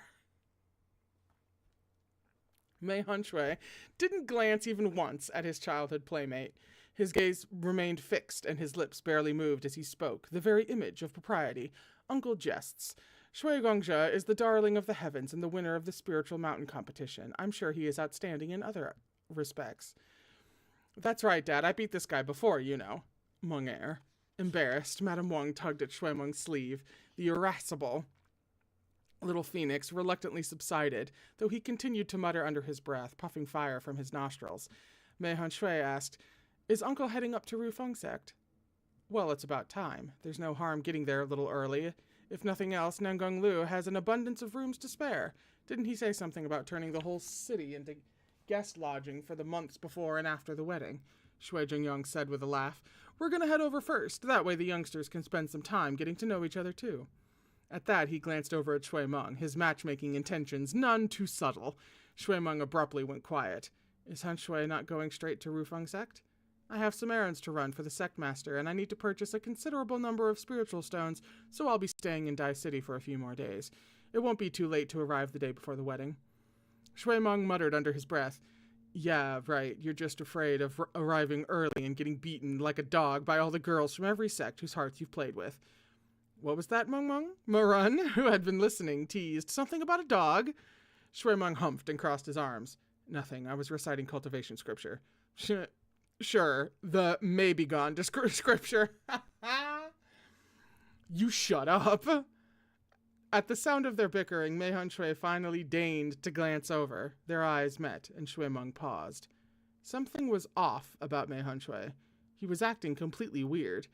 Mei Hunshui didn't glance even once at his childhood playmate. His gaze remained fixed and his lips barely moved as he spoke, the very image of propriety. Uncle jests. Shui Gongzhe is the darling of the heavens and the winner of the spiritual mountain competition. I'm sure he is outstanding in other respects. That's right, Dad. I beat this guy before, you know. Meng Er. Embarrassed, Madame Wang tugged at Shui Meng's sleeve. The irascible little phoenix reluctantly subsided, though he continued to mutter under his breath, puffing fire from his nostrils. Mei Hunshui asked, Is Uncle heading up to Rufong sect? Well, it's about time. There's no harm getting there a little early. If nothing else, Nangong Lu has an abundance of rooms to spare. Didn't he say something about turning the whole city into guest lodging for the months before and after the wedding? Shui Jingyong said with a laugh. We're gonna head over first. That way the youngsters can spend some time getting to know each other too. At that, he glanced over at Shui Meng, his matchmaking intentions none too subtle. Shui Meng abruptly went quiet. Is Hunshui not going straight to Rufong sect? I have some errands to run for the sect master, and I need to purchase a considerable number of spiritual stones, so I'll be staying in Dai City for a few more days. It won't be too late to arrive the day before the wedding. Shui Meng muttered under his breath. Yeah, right, you're just afraid of arriving early and getting beaten like a dog by all the girls from every sect whose hearts you've played with. What was that, Meng Meng? Marun, who had been listening, teased. Something about a dog? Shui Meng humphed and crossed his arms. Nothing, I was reciting cultivation scripture. Sure, the may-be-gone scripture. You shut up. At the sound of their bickering, Mei Hunshui finally deigned to glance over. Their eyes met, and Shui Meng paused. Something was off about Mei Hunshui. He was acting completely weird.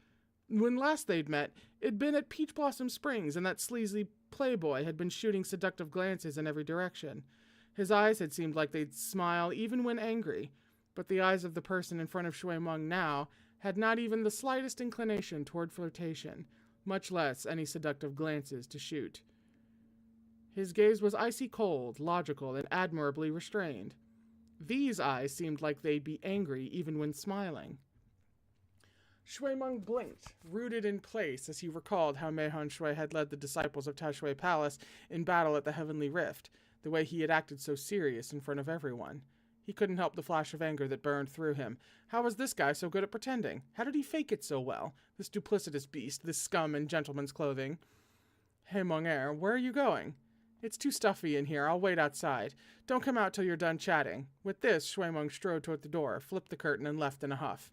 When last they'd met, it'd been at Peach Blossom Springs, and that sleazy playboy had been shooting seductive glances in every direction. His eyes had seemed like they'd smile even when angry, but the eyes of the person in front of Shui Meng now had not even the slightest inclination toward flirtation, much less any seductive glances to shoot. His gaze was icy cold, logical, and admirably restrained. These eyes seemed like they'd be angry even when smiling. Shui Meng blinked, rooted in place as he recalled how Mei Hunshui had led the disciples of Tashui Palace in battle at the Heavenly Rift, the way he had acted so serious in front of everyone. He couldn't help the flash of anger that burned through him. How was this guy so good at pretending? How did he fake it so well? This duplicitous beast, this scum in gentleman's clothing. Hey, Meng Er, where are you going? It's too stuffy in here. I'll wait outside. Don't come out till you're done chatting. With this, Shui Meng strode toward the door, flipped the curtain, and left in a huff.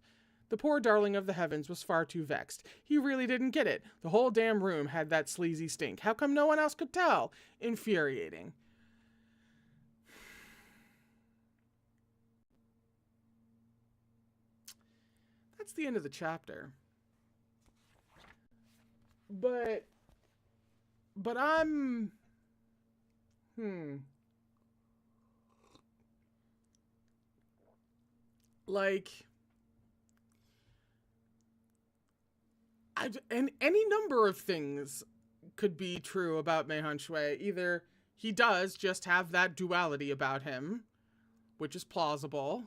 The poor darling of the heavens was far too vexed. He really didn't get it. The whole damn room had that sleazy stink. How come no one else could tell? Infuriating. That's the end of the chapter. But I'm... Like... And any number of things could be true about Mei Hunshui. Either he does just have that duality about him, which is plausible,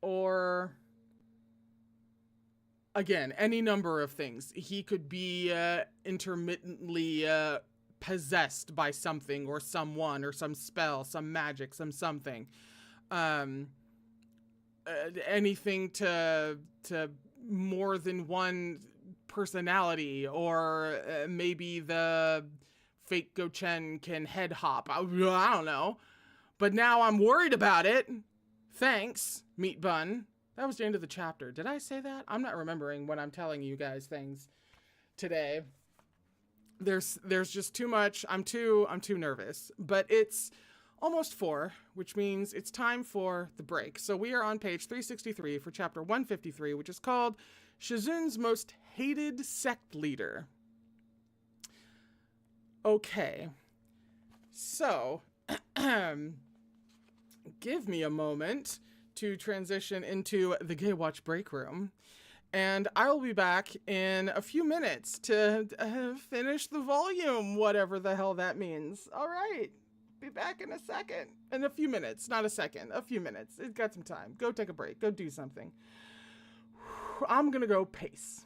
or, again, any number of things. He could be intermittently possessed by something or someone or some spell, some magic, some something. Anything to more than one personality, or maybe the fake Gochen can head hop. I don't know. But now I'm worried about it. Thanks, Meat Bun. That was the end of the chapter. Did I say that? I'm not remembering when I'm telling you guys things today. There's just too much. I'm too nervous. But it's almost 4, which means it's time for the break. So we are on page 363 for chapter 153, which is called Shizun's Most Hated Sect Leader. Okay. So, give me a moment to transition into the Gaywatch break room. And I'll be back in a few minutes to finish the volume, whatever the hell that means. All right. Be back in a second. In a few minutes. Not a second. A few minutes. It's got some time. Go take a break. Go do something. I'm going to go pace.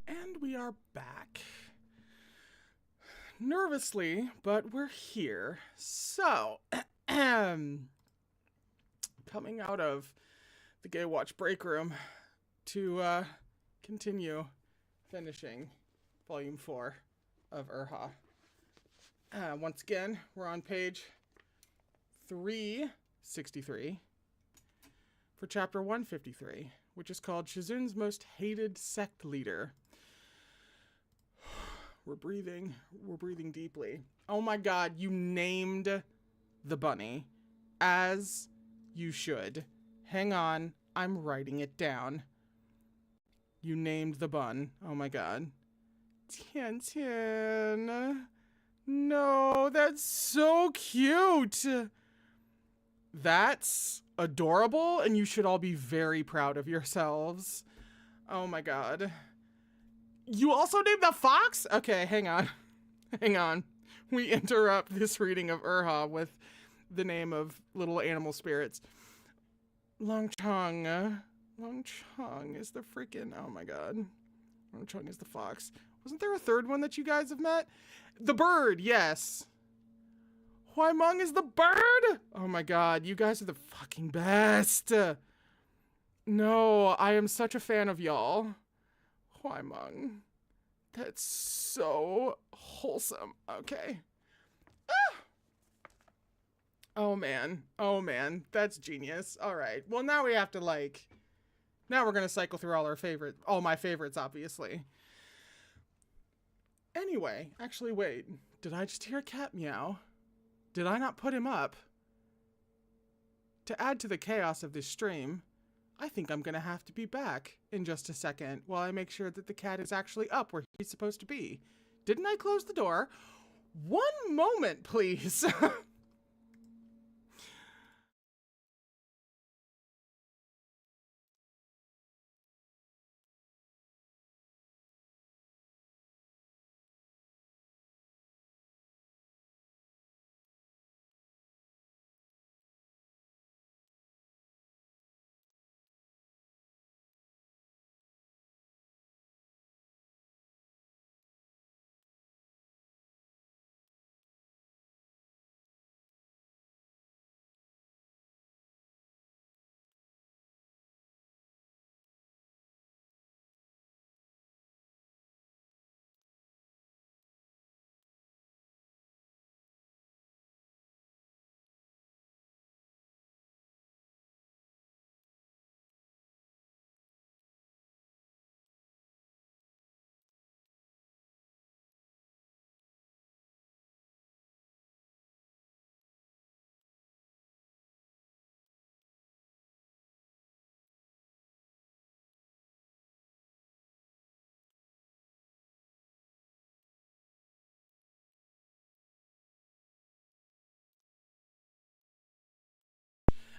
And we are back. Nervously, but we're here. So, coming out of the Gaywatch break room to continue finishing Volume 4 of Erha. Once again, we're on page 363 for chapter 153, which is called Shizun's Most Hated Sect Leader. We're breathing deeply. Oh my god, you named the bunny. As you should. Hang on, I'm writing it down. You named the bun. Oh my god. Tian Tian. No, that's so cute. That's adorable, and you should all be very proud of yourselves. Oh my god. You also named the fox? Okay, hang on. Hang on. We interrupt this reading of Erha with the name of little animal spirits. Longchong. Longchong is the freaking... Oh my god. Longchong is the fox. Wasn't there a third one that you guys have met? The bird, yes. Huaimeng is the bird? Oh my god, you guys are the fucking best. No, I am such a fan of y'all. Huaimeng. That's so wholesome. Okay. Ah! Oh man. Oh man. That's genius. Alright. Well, now we have to now we're gonna cycle through all my favorites, obviously. Anyway, actually wait. Did I just hear a cat meow? Did I not put him up? To add to the chaos of this stream, I think I'm gonna have to be back in just a second while I make sure that the cat is actually up where he's supposed to be. Didn't I close the door? One moment, please.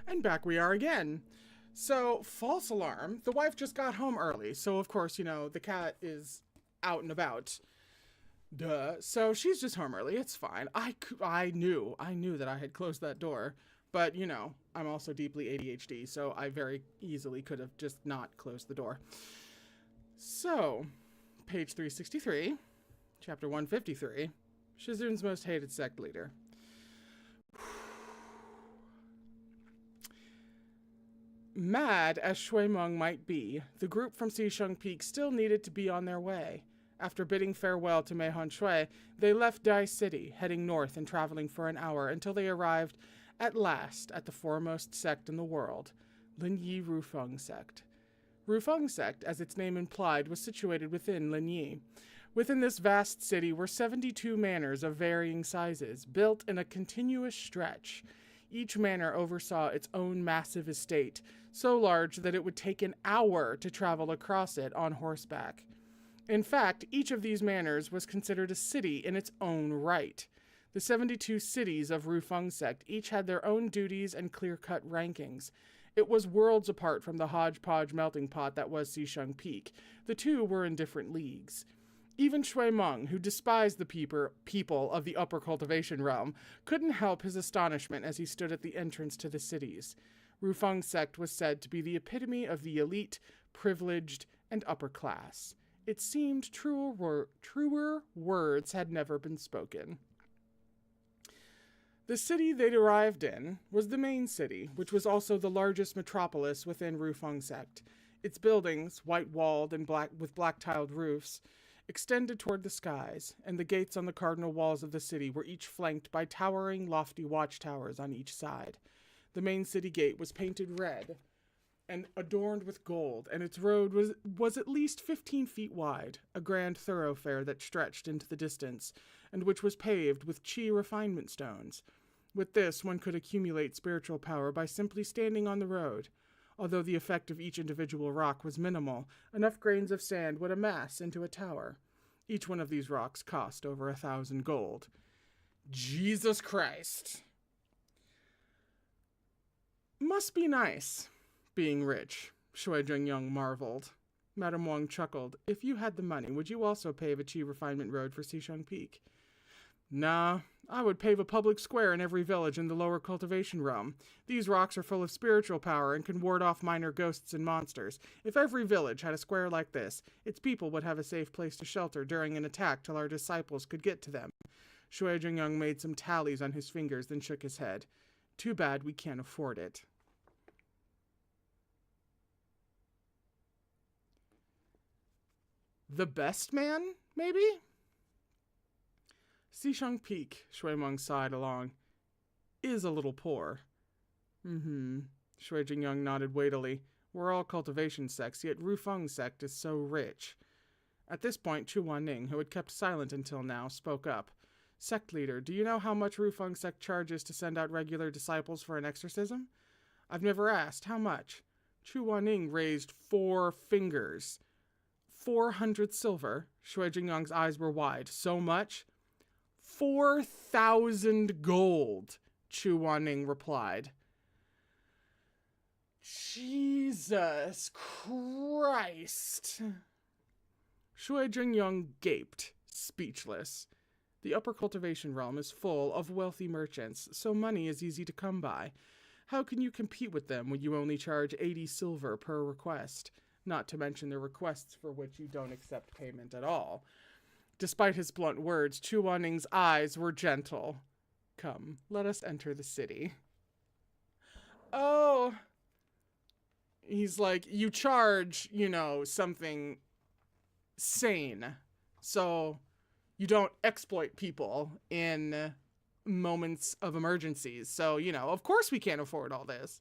And back we are again. So, false alarm. The wife just got home early. So, of course, the cat is out and about. Duh. So, she's just home early. It's fine. I knew that I had closed that door. But, you know, I'm also deeply ADHD, so I very easily could have just not closed the door. So, page 363, chapter 153, Shizun's most hated sect leader. Mad as Shui Meng might be, the group from Xisheng Peak still needed to be on their way. After bidding farewell to Meihon Shui, they left Dai City, heading north and traveling for an hour until they arrived at last at the foremost sect in the world, Linyi Rufong sect. Rufong sect, as its name implied, was situated within Linyi. Within this vast city were 72 manors of varying sizes, built in a continuous stretch. Each manor oversaw its own massive estate, so large that it would take an hour to travel across it on horseback. In fact, each of these manors was considered a city in its own right. The 72 cities of Rufong sect each had their own duties and clear-cut rankings. It was worlds apart from the hodgepodge melting pot that was Xisheng Peak. The two were in different leagues. Even Shui Meng, who despised the people of the upper cultivation realm, couldn't help his astonishment as he stood at the entrance to the cities. Rufong sect was said to be the epitome of the elite, privileged, and upper class. It seemed truer words had never been spoken. The city they'd arrived in was the main city, which was also the largest metropolis within Rufong sect. Its buildings, white-walled and with black-tiled roofs, extended toward the skies, and the gates on the cardinal walls of the city were each flanked by towering, lofty watchtowers on each side. The main city gate was painted red and adorned with gold, and its road was at least 15 feet wide, a grand thoroughfare that stretched into the distance, and which was paved with chi refinement stones. With this, one could accumulate spiritual power by simply standing on the road. Although the effect of each individual rock was minimal, enough grains of sand would amass into a tower. Each one of these rocks cost over 1,000 gold. Jesus Christ. Must be nice, being rich, Shui Zhengyang marveled. Madame Wang chuckled. If you had the money, would you also pave a chi refinement road for Xisheng Peak? Nah, I would pave a public square in every village in the lower cultivation realm. These rocks are full of spiritual power and can ward off minor ghosts and monsters. If every village had a square like this, its people would have a safe place to shelter during an attack till our disciples could get to them. Shui Zhengyang made some tallies on his fingers, then shook his head. Too bad we can't afford it. The best man, maybe? Xisheng Peak, Shui Meng sighed along, is a little poor. Shui Jingyoung nodded weightily. We're all cultivation sects, yet Rufong sect is so rich. At this point, Chu Wanning, who had kept silent until now, spoke up. Sect leader, do you know how much Rufong sect charges to send out regular disciples for an exorcism? I've never asked. How much? Chu Wanning raised 4 fingers. 400 silver. Shui Jingyoung's eyes were wide. So much? 4,000 gold, Chu Wanning replied. Jesus Christ. Shui Jingyoung gaped, speechless. The upper cultivation realm is full of wealthy merchants, so money is easy to come by. How can you compete with them when you only charge 80 silver per request? Not to mention the requests for which you don't accept payment at all. Despite his blunt words, Chu Wanning's eyes were gentle. Come, let us enter the city. Oh. He's like, you charge, something sane. So you don't exploit people in moments of emergencies. So, of course we can't afford all this.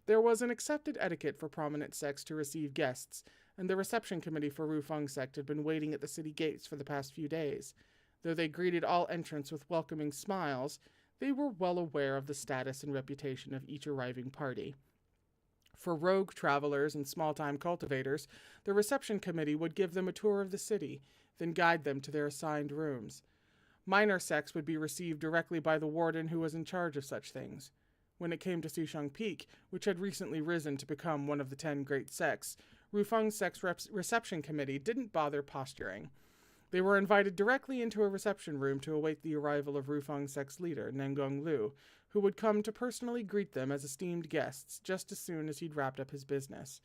There was an accepted etiquette for prominent sects to receive guests, and the reception committee for Rufong sect had been waiting at the city gates for the past few days. Though they greeted all entrants with welcoming smiles, they were well aware of the status and reputation of each arriving party. For rogue travelers and small-time cultivators, the reception committee would give them a tour of the city, then guide them to their assigned rooms. Minor sects would be received directly by the warden who was in charge of such things. When it came to Xisheng Peak, which had recently risen to become one of the 10 great sects, Rufong sect's reception committee didn't bother posturing. They were invited directly into a reception room to await the arrival of Rufong sect's leader, Nangong Lu, who would come to personally greet them as esteemed guests just as soon as he'd wrapped up his business.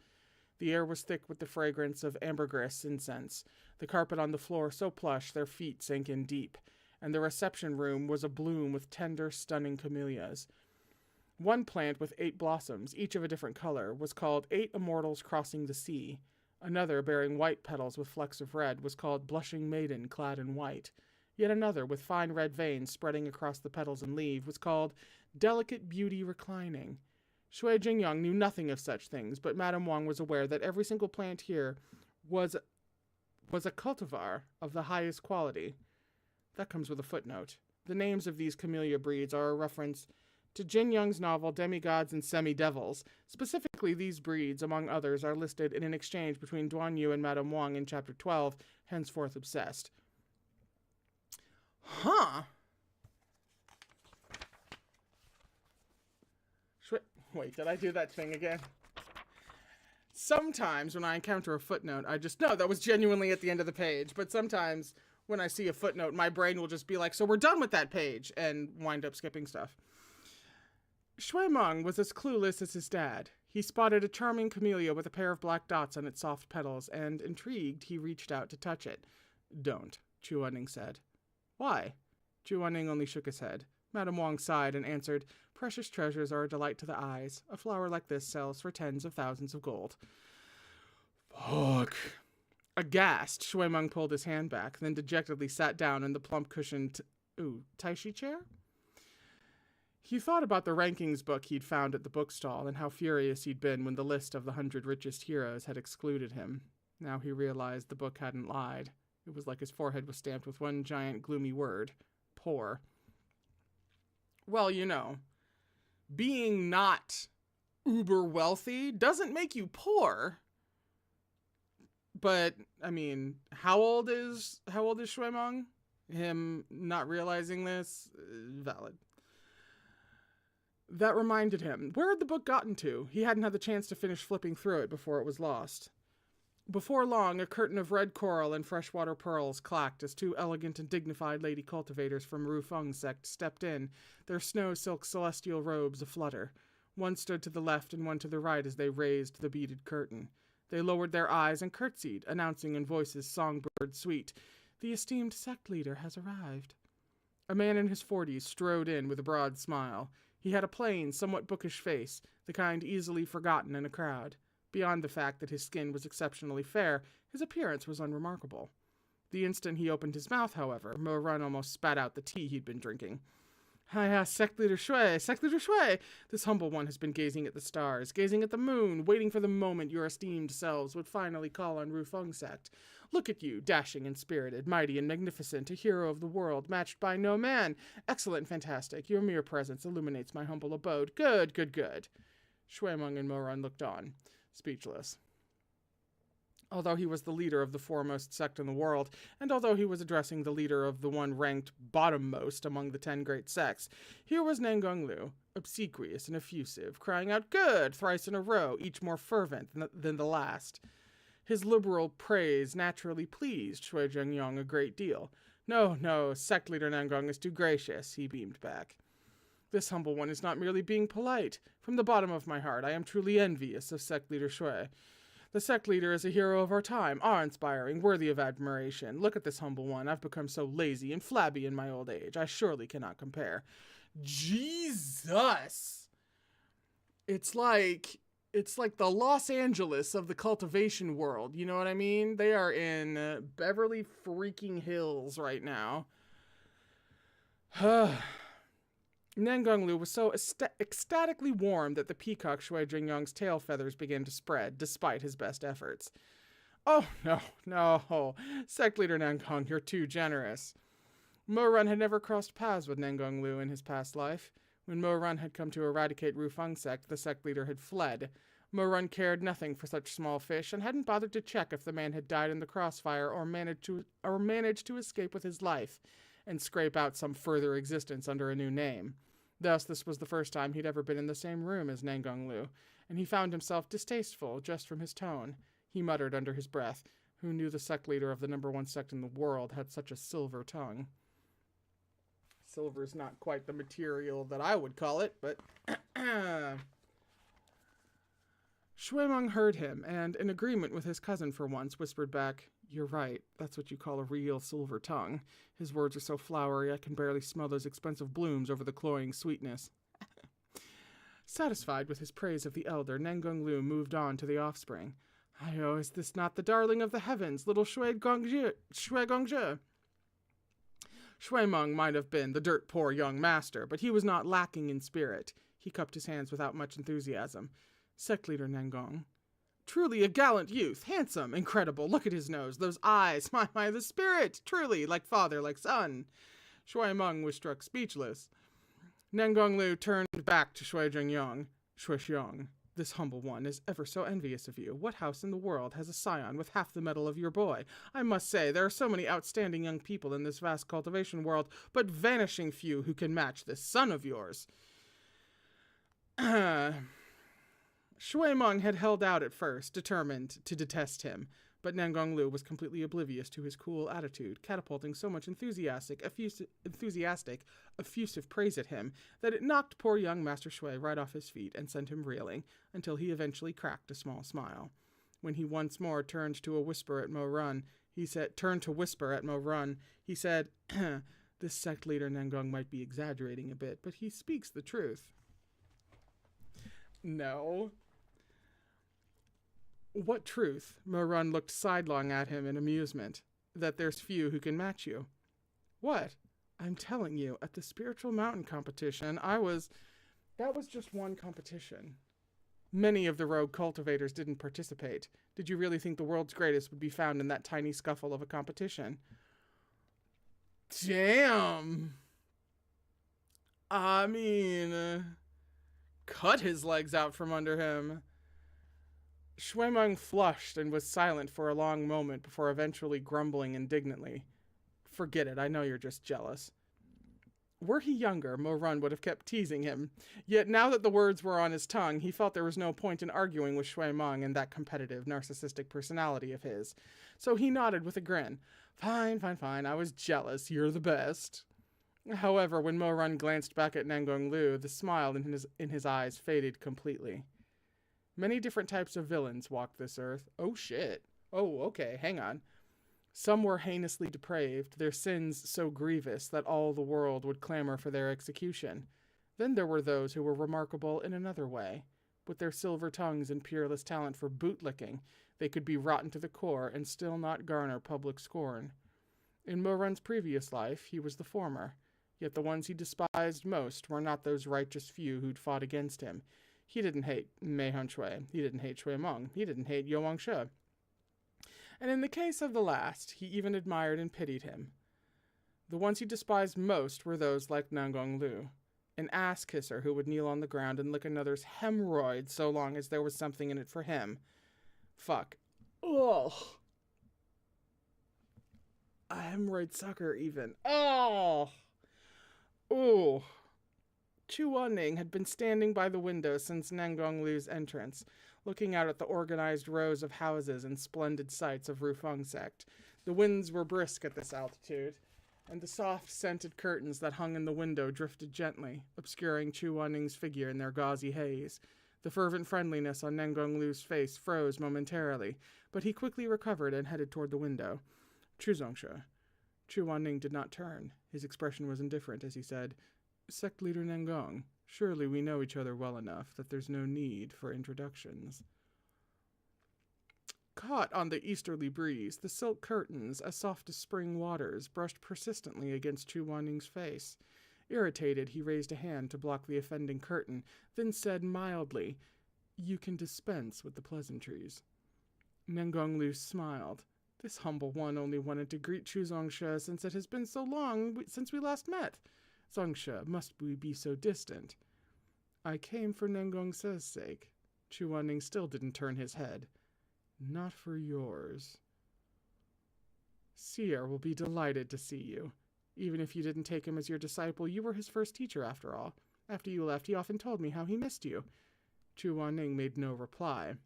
The air was thick with the fragrance of ambergris incense, the carpet on the floor so plush their feet sank in deep, and the reception room was abloom with tender, stunning camellias. One plant with 8 blossoms, each of a different color, was called 8 Immortals Crossing the Sea. Another, bearing white petals with flecks of red, was called Blushing Maiden Clad in White. Yet another, with fine red veins spreading across the petals and leaf, was called Delicate Beauty Reclining. Shui Jingyang knew nothing of such things, but Madame Wang was aware that every single plant here was a cultivar of the highest quality. That comes with a footnote. The names of these camellia breeds are a reference to Jin Young's novel Demigods and Semi-Devils. Specifically, these breeds, among others, are listed in an exchange between Duan Yu and Madame Wang in Chapter 12, henceforth obsessed. Huh? Wait, did I do that thing again? Sometimes when I encounter a footnote, I just know that was genuinely at the end of the page, but sometimes when I see a footnote, my brain will just be like, so we're done with that page, and wind up skipping stuff. Shui Meng was as clueless as his dad. He spotted a charming camellia with a pair of black dots on its soft petals, and, intrigued, he reached out to touch it. Don't, Chu Wenning said. Why? Chu Wenning only shook his head. Madame Wang sighed and answered, Precious treasures are a delight to the eyes. A flower like this sells for tens of thousands of gold. Fuck. Aghast, Shui Meng pulled his hand back, then dejectedly sat down in the plump cushioned, Taishi chair? He thought about the rankings book he'd found at the bookstall and how furious he'd been when the list of the 100 richest heroes had excluded him. Now he realized the book hadn't lied. It was like his forehead was stamped with one giant gloomy word. Poor. Well, you know, being not uber wealthy doesn't make you poor. But, I mean, how old is Shui Meng? Him not realizing this? Valid. That reminded him. Where had the book gotten to? He hadn't had the chance to finish flipping through it before it was lost. Before long, a curtain of red coral and freshwater pearls clacked as 2 elegant and dignified lady cultivators from Rufong sect stepped in, their snow-silk celestial robes aflutter. One stood to the left and one to the right as they raised the beaded curtain. They lowered their eyes and curtsied, announcing in voices songbird sweet, "The esteemed sect leader has arrived." A man in his 40s strode in with a broad smile. He had a plain, somewhat bookish face, the kind easily forgotten in a crowd. Beyond the fact that his skin was exceptionally fair, his appearance was unremarkable. The instant he opened his mouth, however, Mo Run almost spat out the tea he'd been drinking. "Hiya, Sect Leader Shui! Sect Leader Shui! This humble one has been gazing at the stars, gazing at the moon, waiting for the moment your esteemed selves would finally call on Rufong sect. Look at you, dashing and spirited, mighty and magnificent, a hero of the world, matched by no man. Excellent and fantastic. Your mere presence illuminates my humble abode. Good, good, good." Shui Meng and Mo Run looked on, speechless. Although he was the leader of the foremost sect in the world, and although he was addressing the leader of the one ranked bottommost among the 10 great sects, here was Nangong Lu, obsequious and effusive, crying out "good" thrice in a row, each more fervent than the last. His liberal praise naturally pleased Shui Jingyang a great deal. No, sect leader Nangong is too gracious," he beamed back. "This humble one is not merely being polite. From the bottom of my heart, I am truly envious of sect leader Shui. The sect leader is a hero of our time, awe-inspiring, worthy of admiration. Look at this humble one. I've become so lazy and flabby in my old age. I surely cannot compare." Jesus! It's like the Los Angeles of the cultivation world. You know what I mean? They are in Beverly freaking Hills right now. Nangong Lu was so ecstatically warm that the peacock Shui Jingyang's tail feathers began to spread, despite his best efforts. "Oh, no, sect leader Nangong, you're too generous." Mo Run had never crossed paths with Nangong Lu in his past life. When Mo Run had come to eradicate Rufong sect, the sect leader had fled. Mo Run cared nothing for such small fish and hadn't bothered to check if the man had died in the crossfire or managed to escape with his life and scrape out some further existence under a new name. Thus, this was the first time he'd ever been in the same room as Nangong Lu, and he found himself distasteful just from his tone. He muttered under his breath, Who knew the sect leader of the #1 sect in the world had such a silver tongue? Silver's not quite the material that I would call it, but... Shui Meng heard him, and, in agreement with his cousin for once, whispered back, "You're right, that's what you call a real silver tongue. His words are so flowery I can barely smell those expensive blooms over the cloying sweetness." Satisfied with his praise of the elder, Nangong Lu moved on to the offspring. "Ayo, is this not the darling of the heavens, little Shui Gongzhi?" Shui Meng might have been the dirt-poor young master, but he was not lacking in spirit. He cupped his hands without much enthusiasm. "Sect leader Nangong. Truly a gallant youth, handsome, incredible. Look at his nose, those eyes, my, the spirit, truly, like father, like son." Shui Meng was struck speechless. Nangong Lu turned back to Shui Zhengyang. "Shui Xiong, this humble one is ever so envious of you. What house in the world has a scion with half the mettle of your boy? I must say, there are so many outstanding young people in this vast cultivation world, but vanishing few who can match this son of yours." Shui Meng had held out at first, determined to detest him, but Nangong Lu was completely oblivious to his cool attitude, catapulting so much enthusiastic, effusive praise at him that it knocked poor young Master Shui right off his feet and sent him reeling, until he eventually cracked a small smile. When he once more turned to whisper at Mo Run, he said, "This sect leader Nangong might be exaggerating a bit, but he speaks the truth." "No." "What truth?" Mo Run looked sidelong at him in amusement. "That there's few who can match you." "What?" "I'm telling you, at the Spiritual Mountain competition, that was just one competition. Many of the rogue cultivators didn't participate. Did you really think the world's greatest would be found in that tiny scuffle of a competition?" Damn! I mean, cut his legs out from under him. Shui Meng flushed and was silent for a long moment before eventually grumbling indignantly. "Forget it, I know you're just jealous." Were he younger, Mo Run would have kept teasing him. Yet now that the words were on his tongue, he felt there was no point in arguing with Shui Meng and that competitive, narcissistic personality of his. So he nodded with a grin. Fine, I was jealous. You're the best." However, when Mo Run glanced back at Nangong Lu, the smile in his eyes faded completely. Many different types of villains walked this earth. Oh shit. Oh, okay, hang on. Some were heinously depraved, their sins so grievous that all the world would clamor for their execution. Then there were those who were remarkable in another way. With their silver tongues and peerless talent for bootlicking, they could be rotten to the core and still not garner public scorn. In Mo Run's previous life, he was the former. Yet the ones he despised most were not those righteous few who'd fought against him. He didn't hate Mei Honshui. He didn't hate Shui Meng. He didn't hate Yo Wangshe. And in the case of the last, he even admired and pitied him. The ones he despised most were those like Nangong Lu, an ass-kisser who would kneel on the ground and lick another's hemorrhoid so long as there was something in it for him. Fuck. Ugh. A hemorrhoid sucker, even. Oh! Ooh. Chu Wanning had been standing by the window since Nangong Lu's entrance, looking out at the organized rows of houses and splendid sights of Rufong sect. The winds were brisk at this altitude, and the soft, scented curtains that hung in the window drifted gently, obscuring Chu Wanning's figure in their gauzy haze. The fervent friendliness on Nangong Lu's face froze momentarily, but he quickly recovered and headed toward the window. "Chu Zongshe." Chu Wanning did not turn. His expression was indifferent as he said, "Sect leader Nangong, surely we know each other well enough that there's no need for introductions." Caught on the easterly breeze, the silk curtains, as soft as spring waters, brushed persistently against Chu Wanning's face. Irritated, he raised a hand to block the offending curtain, then said mildly, "You can dispense with the pleasantries." Nangong Lu smiled. This humble one only wanted to greet Chu Zongshe since it has been so long since we last met. Zongshe, must we be so distant? "I came for Nangong's sake." Chu Wanning still didn't turn his head. "Not for yours." "Seer will be delighted to see you. Even if you didn't take him as your disciple, you were his first teacher after all. After you left, he often told me how he missed you." Chu Wanning made no reply.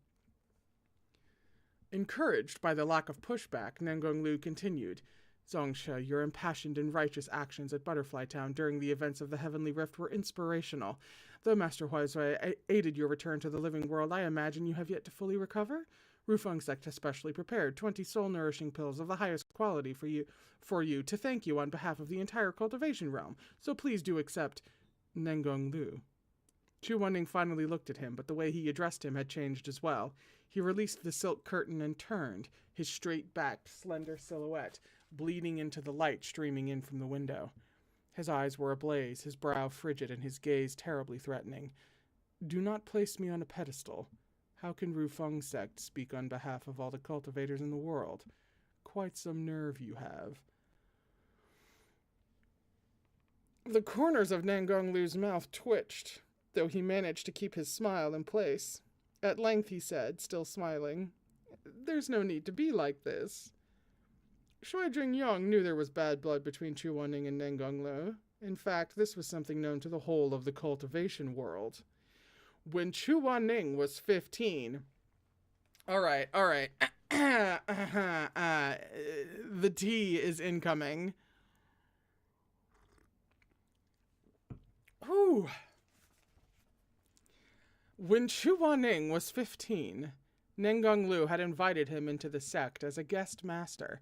Encouraged by the lack of pushback, Nangong Lu continued, Zongsha, your impassioned and righteous actions at Butterfly Town during the events of the Heavenly Rift were inspirational. Though Master Huizui aided your return to the living world, I imagine you have yet to fully recover? Rufong sect has specially prepared 20 soul-nourishing pills of the highest quality for you to thank you on behalf of the entire cultivation realm, so please do accept Nangong Lu. Chu Wanning finally looked at him, but the way he addressed him had changed as well. He released the silk curtain and turned, his straight-backed, slender silhouette bleeding into the light streaming in from the window. His eyes were ablaze, his brow frigid, and his gaze terribly threatening. Do not place me on a pedestal. How can Rufong sect speak on behalf of all the cultivators in the world? Quite some nerve you have. The corners of Nangong Lu's mouth twitched, though he managed to keep his smile in place. At length he said, still smiling, There's no need to be like this. Shui Jingyong knew there was bad blood between Chu Wanning and Nangong Lu. In fact, this was something known to the whole of the cultivation world. When Chu Wanning was 15... All right. The tea is incoming. Whew. When Chu Wanning was 15, Nangong Lu had invited him into the sect as a guest master,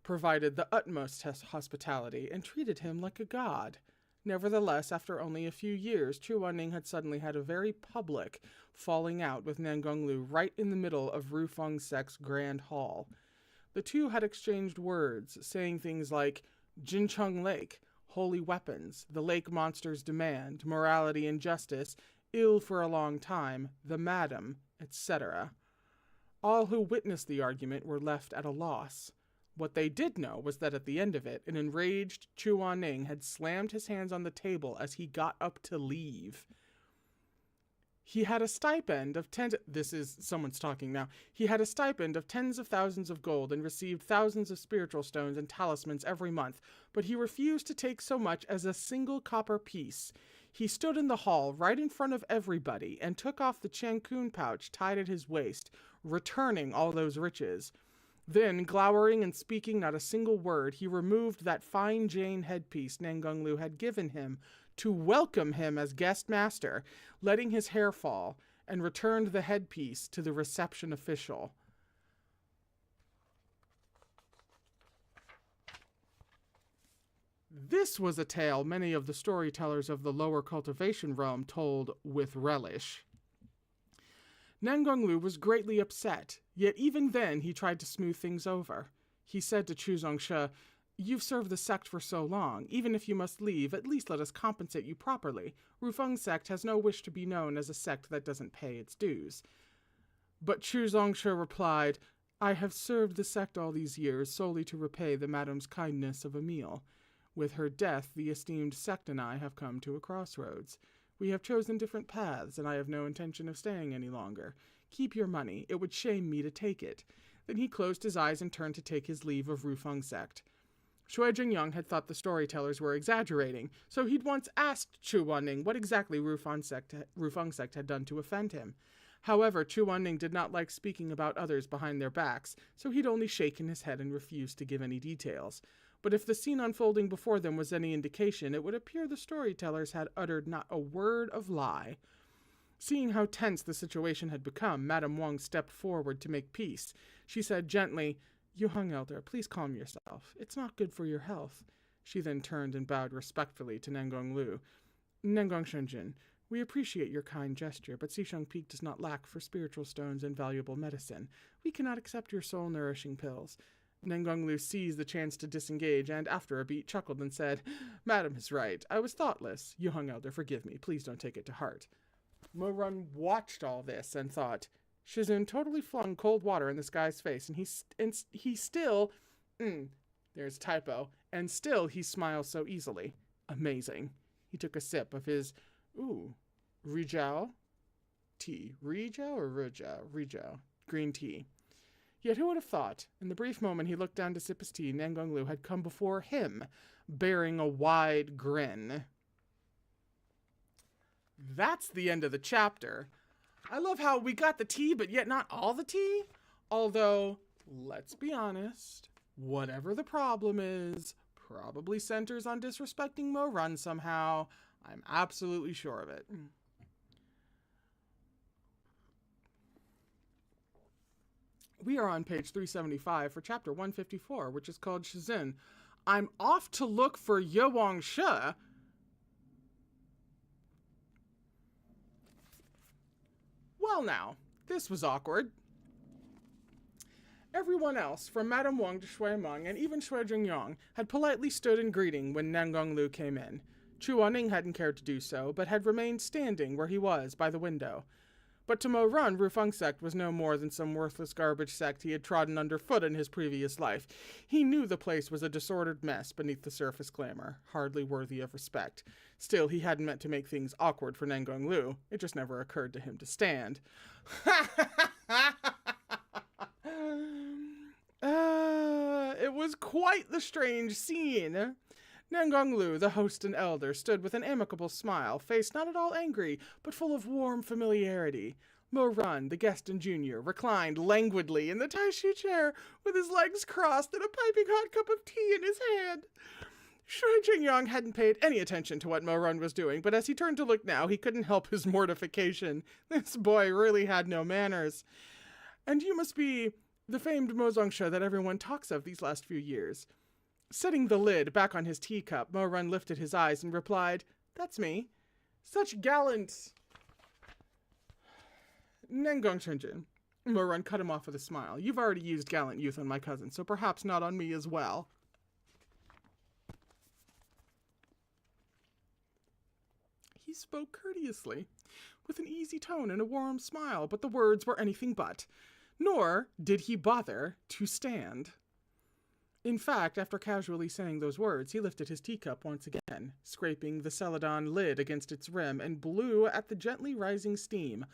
provided the utmost hospitality, and treated him like a god. Nevertheless, after only a few years, Chu Wanning had suddenly had a very public falling out with Nangong Lu right in the middle of Rufong sect's grand hall. The two had exchanged words, saying things like Jincheng Lake, holy weapons, the lake monster's demand, morality and justice, ill for a long time, the madam, etc. All who witnessed the argument were left at a loss. What they did know was that at the end of it, an enraged Chu Wanning had slammed his hands on the table as he got up to leave. He had a stipend of this is someone's talking now. He had a stipend of tens of thousands of gold and received thousands of spiritual stones and talismans every month, but he refused to take so much as a single copper piece. He stood in the hall right in front of everybody and took off the Chankun pouch tied at his waist, returning all those riches. Then, glowering and speaking not a single word, he removed that fine Jane headpiece Nangong Lu had given him to welcome him as guest master, letting his hair fall, and returned the headpiece to the reception official. This was a tale many of the storytellers of the lower cultivation realm told with relish. Nangong Lu was greatly upset, yet even then he tried to smooth things over. He said to Chu Zongsha, You've served the sect for so long. Even if you must leave, at least let us compensate you properly. Rufong sect has no wish to be known as a sect that doesn't pay its dues. But Chu Zongsha replied, I have served the sect all these years solely to repay the madam's kindness of a meal. With her death, the esteemed sect and I have come to a crossroads. We have chosen different paths, and I have no intention of staying any longer. Keep your money. It would shame me to take it. Then he closed his eyes and turned to take his leave of Rufong sect. Shui Jingyang had thought the storytellers were exaggerating, so he'd once asked Chu Wanning what exactly Rufong sect had done to offend him. However, Chu Wanning did not like speaking about others behind their backs, so he'd only shaken his head and refused to give any details. But if the scene unfolding before them was any indication, it would appear the storytellers had uttered not a word of lie. Seeing how tense the situation had become, Madame Wang stepped forward to make peace. She said gently, You hung elder, please calm yourself. It's not good for your health. She then turned and bowed respectfully to Nangong Lu. Nangong Shenjin, we appreciate your kind gesture, but Xisheng Peak does not lack for spiritual stones and valuable medicine. We cannot accept your soul-nourishing pills. Nangong Lu seized the chance to disengage and, after a beat, chuckled and said, Madam is right. I was thoughtless. You hung elder, forgive me. Please don't take it to heart. Mo Run watched all this and thought, Shizun totally flung cold water in this guy's face, and he still, there's a typo, and still he smiles so easily. Amazing. He took a sip of his, Rijao tea. Rijao or Rujao? Rijao. Green tea. Yet who would have thought, in the brief moment he looked down to sip his tea, Nangong Lu had come before him, bearing a wide grin. That's the end of the chapter. I love how we got the tea, but yet not all the tea. Although, let's be honest, whatever the problem is, probably centers on disrespecting Mo Run somehow. I'm absolutely sure of it. We are on page 375 for chapter 154, which is called Shizun. I'm off to look for Yewang Shi. Well now, this was awkward. Everyone else, from Madame Wang to Shui Meng and even Shui Jingyong, had politely stood in greeting when Nangong Lu came in. Chu Wanning hadn't cared to do so, but had remained standing where he was, by the window. But to Mo Run, Rufong sect was no more than some worthless garbage sect he had trodden underfoot in his previous life. He knew the place was a disordered mess beneath the surface glamour, hardly worthy of respect. Still, he hadn't meant to make things awkward for Nangong Lu. It just never occurred to him to stand. It was quite the strange scene. Nangong Lu, the host and elder, stood with an amicable smile, face not at all angry, but full of warm familiarity. Mo Run, the guest and junior, reclined languidly in the Taishu chair, with his legs crossed and a piping hot cup of tea in his hand. Shui Jingyong hadn't paid any attention to what Mo Run was doing, but as he turned to look now, he couldn't help his mortification. This boy really had no manners. And you must be the famed Mo Zongsha that everyone talks of these last few years. Setting the lid back on his teacup, Mo Run lifted his eyes and replied, "That's me. Such gallant..." Nangong Shenjin. Mo Run cut him off with a smile. "You've already used gallant youth on my cousin, so perhaps not on me as well." He spoke courteously, with an easy tone and a warm smile, but the words were anything but. Nor did he bother to stand. In fact, after casually saying those words, he lifted his teacup once again, scraping the celadon lid against its rim, and blew at the gently rising steam.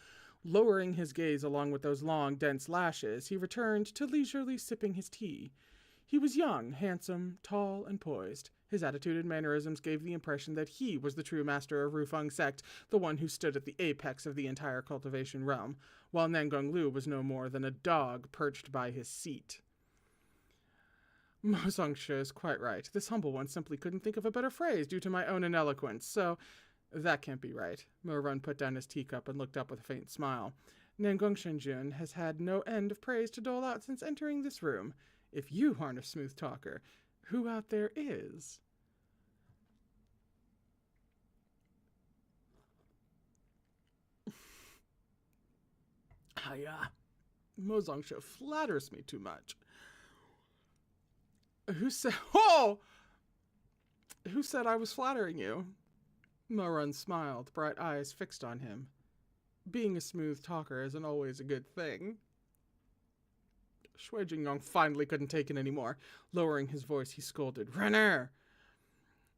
Lowering his gaze along with those long, dense lashes, he returned to leisurely sipping his tea. He was young, handsome, tall, and poised. His attitude and mannerisms gave the impression that he was the true master of Rufong sect, the one who stood at the apex of the entire cultivation realm, while Nangong Lu was no more than a dog perched by his seat. Mo Zongsha is quite right. This humble one simply couldn't think of a better phrase due to my own ineloquence, so that can't be right. Mo Run put down his teacup and looked up with a faint smile. Nangong Shenjun has had no end of praise to dole out since entering this room. If you aren't a smooth talker, who out there is? Mo Zongsha flatters me too much. Who said I was flattering you? Mo Run smiled, bright eyes fixed on him. Being a smooth talker isn't always a good thing. Shui Jingyong finally couldn't take it anymore. Lowering his voice, he scolded, "Renner!"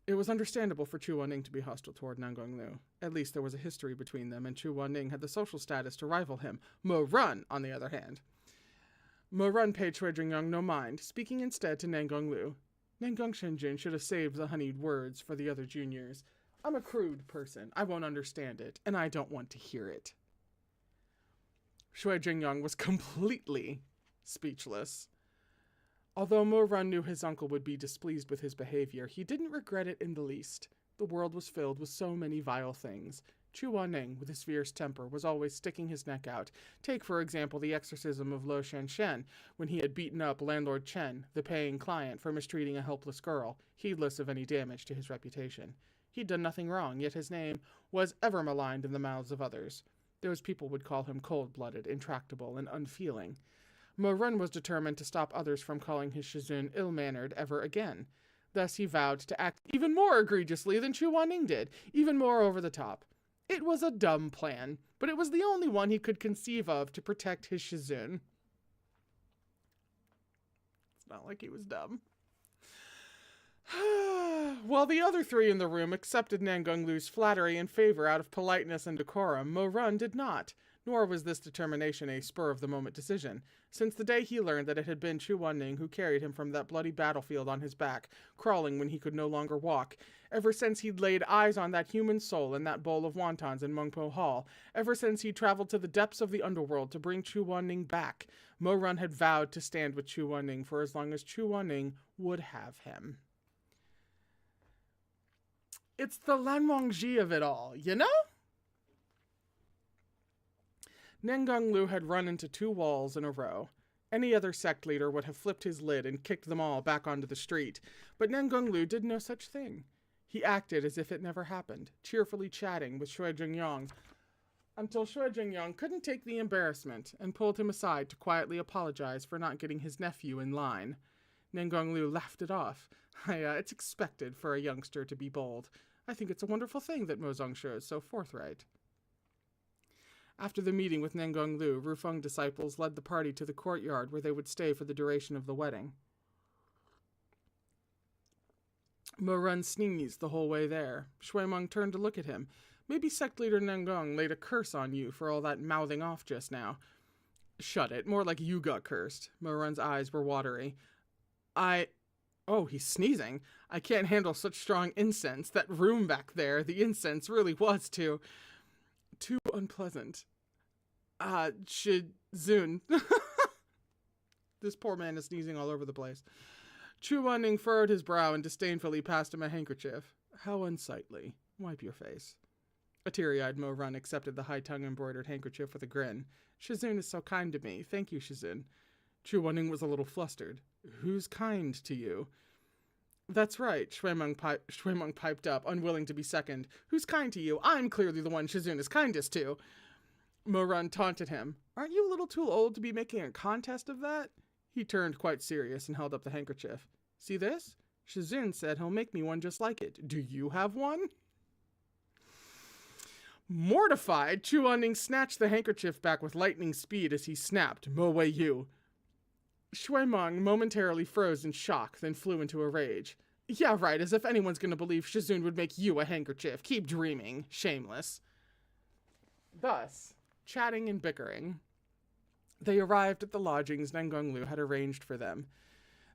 It was understandable for Chu Wanning to be hostile toward Nangong Lu. At least there was a history between them, and Chu Wanning had the social status to rival him. Mo Run, on the other hand. Mo Run paid Shui Jingyong no mind, speaking instead to Nangong Lu. Nangong Shenjin should have saved the honeyed words for the other juniors. I'm a crude person. I won't understand it, and I don't want to hear it. Shui Jingyong was completely speechless. Although Mo Run knew his uncle would be displeased with his behavior, he didn't regret it in the least. The world was filled with so many vile things. Chu Wanning, with his fierce temper, was always sticking his neck out. Take, for example, the exorcism of Lo Shen, when he had beaten up landlord Chen, the paying client, for mistreating a helpless girl, heedless of any damage to his reputation. He'd done nothing wrong, yet his name was ever maligned in the mouths of others. Those people would call him cold-blooded, intractable, and unfeeling. Mo Run was determined to stop others from calling his Shizun ill-mannered ever again. Thus he vowed to act even more egregiously than Chu Wanning did, even more over the top. It was a dumb plan, but it was the only one he could conceive of to protect his Shizun. It's not like he was dumb. While the other three in the room accepted Nangonglu's flattery and favor out of politeness and decorum, Mo Run did not, nor was this determination a spur-of-the-moment decision. Since the day he learned that it had been Chu Wanning who carried him from that bloody battlefield on his back, crawling when he could no longer walk, ever since he'd laid eyes on that human soul in that bowl of wontons in Mungpo Hall, ever since he'd traveled to the depths of the underworld to bring Chu Wanning back, Mo Run had vowed to stand with Chu Wanning for as long as Chu Wanning would have him. It's the Lanwangji of it all, you know? Nangonglu had run into 2 walls in a row. Any other sect leader would have flipped his lid and kicked them all back onto the street, but Nangonglu did no such thing. He acted as if it never happened, cheerfully chatting with Shui Jingyong, until Shui Jingyong couldn't take the embarrassment and pulled him aside to quietly apologize for not getting his nephew in line. Nangonglu laughed it off. It's expected for a youngster to be bold. I think it's a wonderful thing that Mo Zongshi is so forthright. After the meeting with Nangonglu, Rufong disciples led the party to the courtyard where they would stay for the duration of the wedding. Mo Run sneezed the whole way there. Shui Meng turned to look at him. Maybe sect leader Nangong laid a curse on you for all that mouthing off just now. Shut it. More like you got cursed. Mo Run's eyes were watery. Oh, he's sneezing. I can't handle such strong incense. That room back there, the incense really was too unpleasant. Shizun. This poor man is sneezing all over the place. Chu Wanning furrowed his brow and disdainfully passed him a handkerchief. How unsightly. Wipe your face. A teary-eyed Mo Run accepted the high-tongue embroidered handkerchief with a grin. Shizun is so kind to me. Thank you, Shizun. Chu Wanning was a little flustered. Who's kind to you? That's right, Shui Meng piped up, unwilling to be second. Who's kind to you? I'm clearly the one Shizun is kindest to. Mo Run taunted him. Aren't you a little too old to be making a contest of that? He turned quite serious and held up the handkerchief. See this? Shizun said he'll make me one just like it. Do you have one? Mortified, Chu Wanning snatched the handkerchief back with lightning speed as he snapped, Mo Wei Yu. Shui Meng momentarily froze in shock, then flew into a rage. Yeah, right, as if anyone's gonna believe Shizun would make you a handkerchief. Keep dreaming. Shameless. Thus, chatting and bickering, they arrived at the lodgings Nangonglu had arranged for them.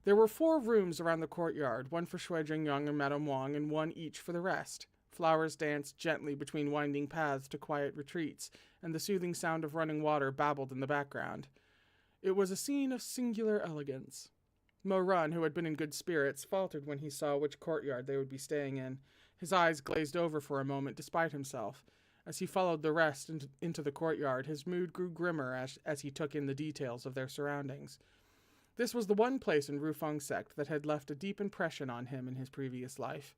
There were 4 rooms around the courtyard, one for Shui Jingyong and Madame Wang, and one each for the rest. Flowers danced gently between winding paths to quiet retreats, and the soothing sound of running water babbled in the background. It was a scene of singular elegance. Mo Run, who had been in good spirits, faltered when he saw which courtyard they would be staying in. His eyes glazed over for a moment despite himself. As he followed the rest into the courtyard, his mood grew grimmer as he took in the details of their surroundings. This was the one place in Rufong's sect that had left a deep impression on him in his previous life.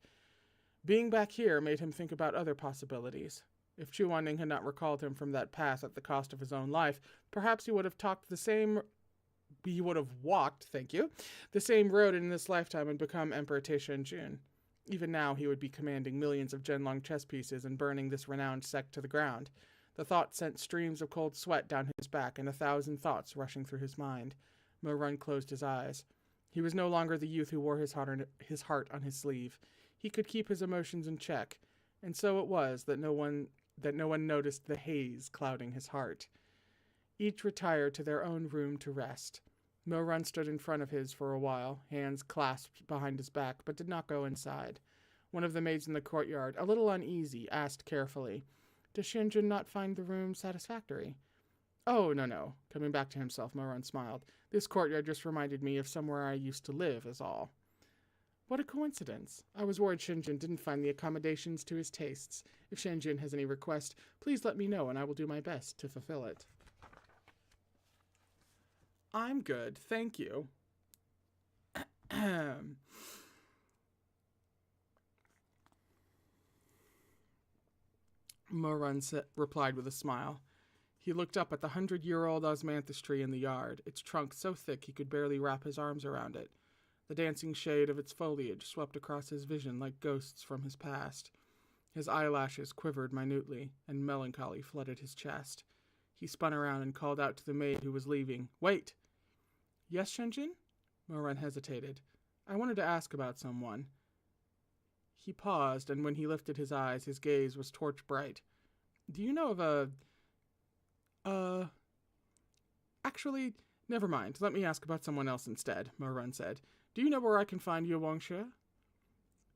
Being back here made him think about other possibilities. If Chu Wanning had not recalled him from that path at the cost of his own life, perhaps he would have walked the same road in this lifetime and become Emperor Taishenjun. Even now he would be commanding millions of Zhenlong chess pieces and burning this renowned sect to the ground. The thought sent streams of cold sweat down his back and 1,000 thoughts rushing through his mind. Mo Run closed his eyes. He was no longer the youth who wore his heart on his sleeve. He could keep his emotions in check, and so it was that no one noticed the haze clouding his heart. Each retired to their own room to rest. Mo Run stood in front of his for a while, hands clasped behind his back, but did not go inside. One of the maids in the courtyard, a little uneasy, asked carefully, "Does Shinjun not find the room satisfactory?" "Oh, no." Coming back to himself, Mo Run smiled. "This courtyard just reminded me of somewhere I used to live, is all." "What a coincidence. I was worried Shinjun didn't find the accommodations to his tastes. If Shinjun has any request, please let me know and I will do my best to fulfill it." "I'm good, thank you." Mo Run replied with a smile. He looked up at the 100-year-old osmanthus tree in the yard, its trunk so thick he could barely wrap his arms around it. The dancing shade of its foliage swept across his vision like ghosts from his past. His eyelashes quivered minutely, and melancholy flooded his chest. He spun around and called out to the maid who was leaving, "Wait!" "Yes, Shenjin?" Mo Run hesitated. "I wanted to ask about someone. He paused, and when he lifted his eyes, his gaze was torch bright. Do you know of actually, never mind. Let me ask about someone else instead, Mo Run said. Do you know where I can find Ye Wangshe?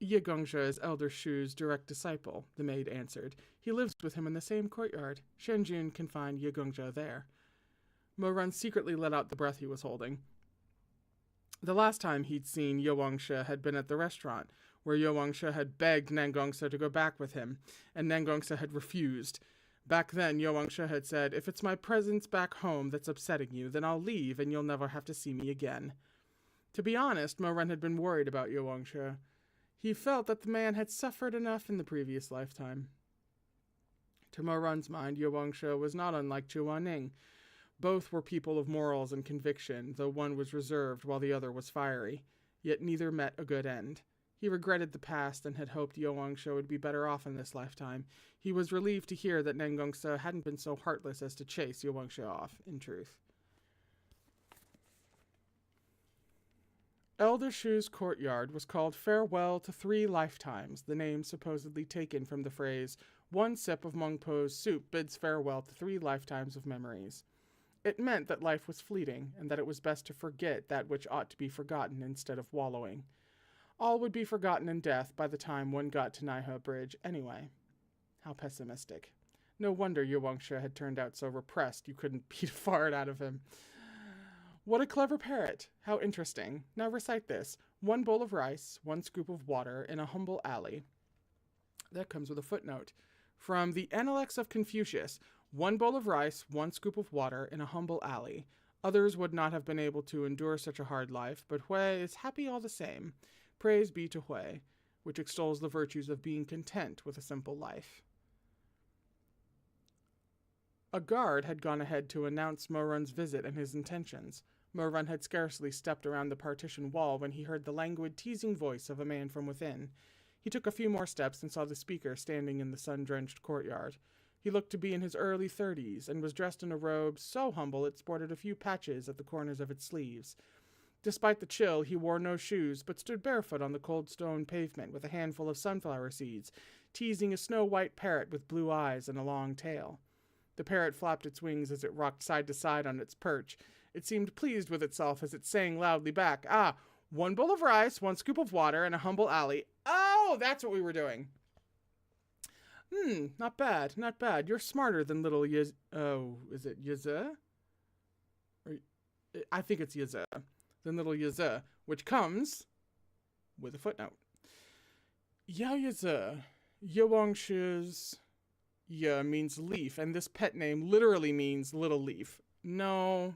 Ye Gongshe is Elder Shu's direct disciple, the maid answered. He lives with him in the same courtyard. Shenjun can find Ye Gongshe there. Mo Run secretly let out the breath he was holding. The last time he'd seen Ye Wangshe had been at the restaurant, where Ye Wangshe had begged Nangongse to go back with him, and Nangongse had refused. Back then, Ye Wangshe had said, "If it's my presence back home that's upsetting you, then I'll leave and you'll never have to see me again." To be honest, Mo Run had been worried about Ye Wangshe. He felt that the man had suffered enough in the previous lifetime. To Mo Run's mind, Ye Wangshe was not unlike Chua Ning. Both were people of morals and conviction, though one was reserved while the other was fiery. Yet neither met a good end. He regretted the past and had hoped Ye Wangshe would be better off in this lifetime. He was relieved to hear that Nangongse hadn't been so heartless as to chase Ye Wangshe off, in truth. Elder Shu's courtyard was called Farewell to 3 Lifetimes, the name supposedly taken from the phrase, "One sip of Mongpo's soup bids farewell to 3 lifetimes of memories." It meant that life was fleeting, and that it was best to forget that which ought to be forgotten instead of wallowing. All would be forgotten in death by the time one got to Naihe Bridge anyway. How pessimistic. No wonder Ye Wangshe had turned out so repressed you couldn't beat a fart out of him. What a clever parrot. How interesting. Now recite this. 1 bowl of rice, 1 scoop of water in a humble alley. That comes with a footnote. From the Analects of Confucius, 1 bowl of rice, 1 scoop of water in a humble alley. Others would not have been able to endure such a hard life, but Hui is happy all the same. Praise be to Hui, which extols the virtues of being content with a simple life. A guard had gone ahead to announce Mo Run's visit and his intentions. Mo Run had scarcely stepped around the partition wall when he heard the languid, teasing voice of a man from within. He took a few more steps and saw the speaker standing in the sun-drenched courtyard. He looked to be in his early 30s and was dressed in a robe so humble it sported a few patches at the corners of its sleeves. Despite the chill, he wore no shoes, but stood barefoot on the cold stone pavement with a handful of sunflower seeds, teasing a snow-white parrot with blue eyes and a long tail. The parrot flapped its wings as it rocked side to side on its perch. It seemed pleased with itself as it sang loudly back, 1 bowl of rice, 1 scoop of water, and a humble alley. Oh, that's what we were doing. Not bad, not bad. You're smarter than little is it Yeze? I think it's Yeze. Than little Yeze, which comes with a footnote. Ya Yeze, Ye Wangshe's Ye means leaf, and this pet name literally means little leaf. No.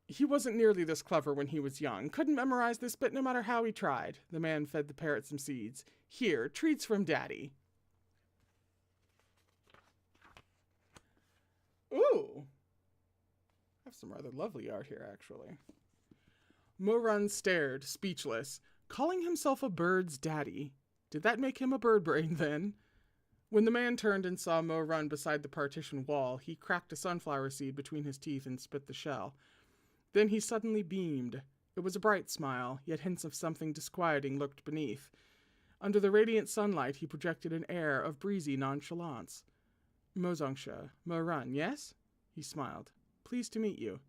He wasn't nearly this clever when he was young. Couldn't memorize this bit no matter how he tried. The man fed the parrot some seeds. Here, treats from Daddy. Ooh. I have some rather lovely art here, actually. Mo Run stared, speechless, calling himself a bird's daddy. Did that make him a bird brain, then? When the man turned and saw Mo Run beside the partition wall, he cracked a sunflower seed between his teeth and spit the shell. Then he suddenly beamed. It was a bright smile, yet hints of something disquieting lurked beneath. Under the radiant sunlight, he projected an air of breezy nonchalance. Mo Zongshe, Mo Run, yes? He smiled. Pleased to meet you.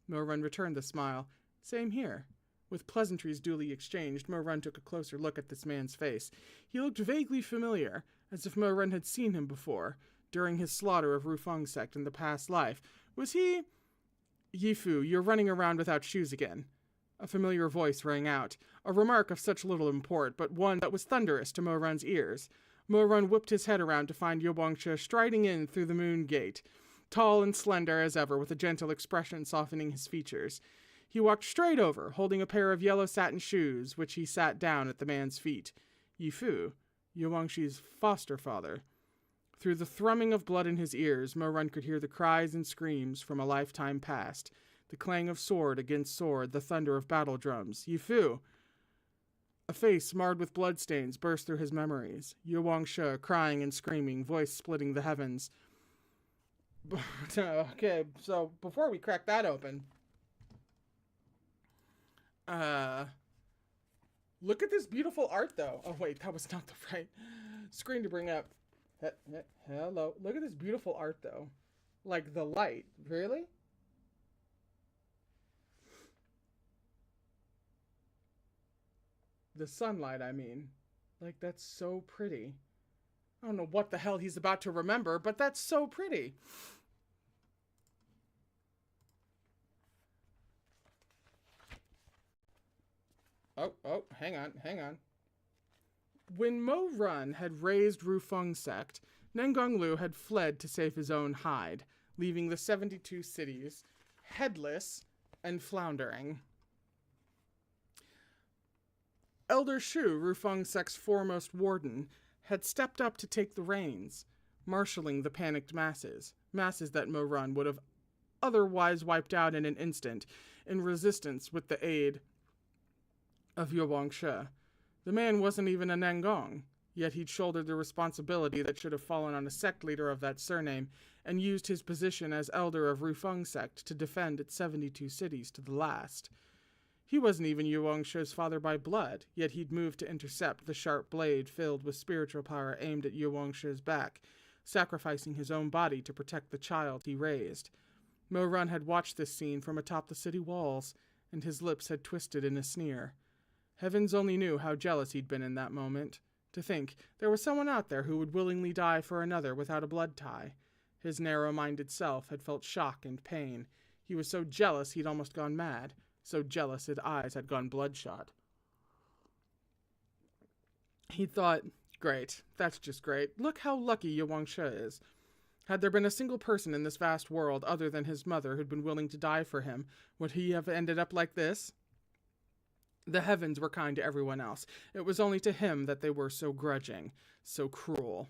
Mo Run returned the smile. Same here. With pleasantries duly exchanged, Mo Run took a closer look at this man's face. He looked vaguely familiar, as if Mo Run had seen him before, during his slaughter of Rufong sect in the past life. Was he... Yifu, you're running around without shoes again. A familiar voice rang out, a remark of such little import, but one that was thunderous to Mo Run's ears. Mo Run whipped his head around to find Ye Wangshe striding in through the moon gate, tall and slender as ever, with a gentle expression softening his features. He walked straight over, holding a pair of yellow satin shoes, which he sat down at the man's feet. Yifu, Ye Wangshe's foster father. Through the thrumming of blood in his ears, Mo Run could hear the cries and screams from a lifetime past, the clang of sword against sword, the thunder of battle drums. Yifu! A face marred with bloodstains burst through his memories. Ye Wangshe crying and screaming, voice splitting the heavens. Okay, so before we crack that open, Look at this beautiful art, though. Oh, wait, that was not the right screen to bring up. Hello. Look at this beautiful art, though. Like, the light. Really? The sunlight, I mean. Like, that's so pretty. I don't know what the hell he's about to remember, but that's so pretty. Oh, hang on. When Mo Run had raised Rufong sect, Nengong Lu had fled to save his own hide, leaving the 72 cities headless and floundering. Elder Shu, Rufong sect's foremost warden, had stepped up to take the reins, marshalling the panicked masses that Mo Run would have otherwise wiped out in an instant in resistance with the aid of Yuewangshe. The man wasn't even a Nengong, yet he'd shouldered the responsibility that should have fallen on a sect leader of that surname and used his position as elder of Rufong sect to defend its 72 cities to the last. He wasn't even Yuewangshe's father by blood, yet he'd moved to intercept the sharp blade filled with spiritual power aimed at Yuewangshe's back, sacrificing his own body to protect the child he raised. Mo Run had watched this scene from atop the city walls, and his lips had twisted in a sneer. Heavens only knew how jealous he'd been in that moment. To think there was someone out there who would willingly die for another without a blood tie. His narrow-minded self had felt shock and pain. He was so jealous he'd almost gone mad, so jealous his eyes had gone bloodshot. He thought, great, that's just great. Look how lucky Yuewangshe is. Had there been a single person in this vast world other than his mother who'd been willing to die for him, would he have ended up like this? The heavens were kind to everyone else. It was only to him that they were so grudging, so cruel.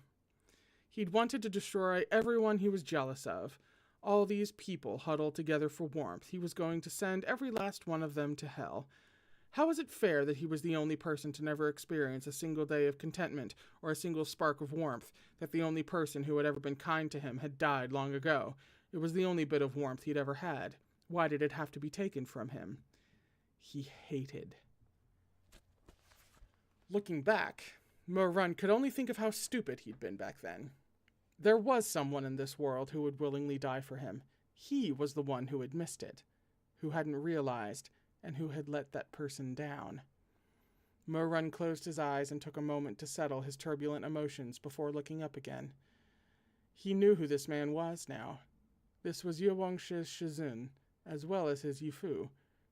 He'd wanted to destroy everyone he was jealous of. All these people huddled together for warmth. He was going to send every last one of them to hell. How was it fair that he was the only person to never experience a single day of contentment or a single spark of warmth, that the only person who had ever been kind to him had died long ago? It was the only bit of warmth he'd ever had. Why did it have to be taken from him? He hated. Looking back, Mo Run could only think of how stupid he'd been back then. There was someone in this world who would willingly die for him. He was the one who had missed it, who hadn't realized, and who had let that person down. Mo Run closed his eyes and took a moment to settle his turbulent emotions before looking up again. He knew who this man was now. This was Yuewangshe's Shizun, as well as his Yifu,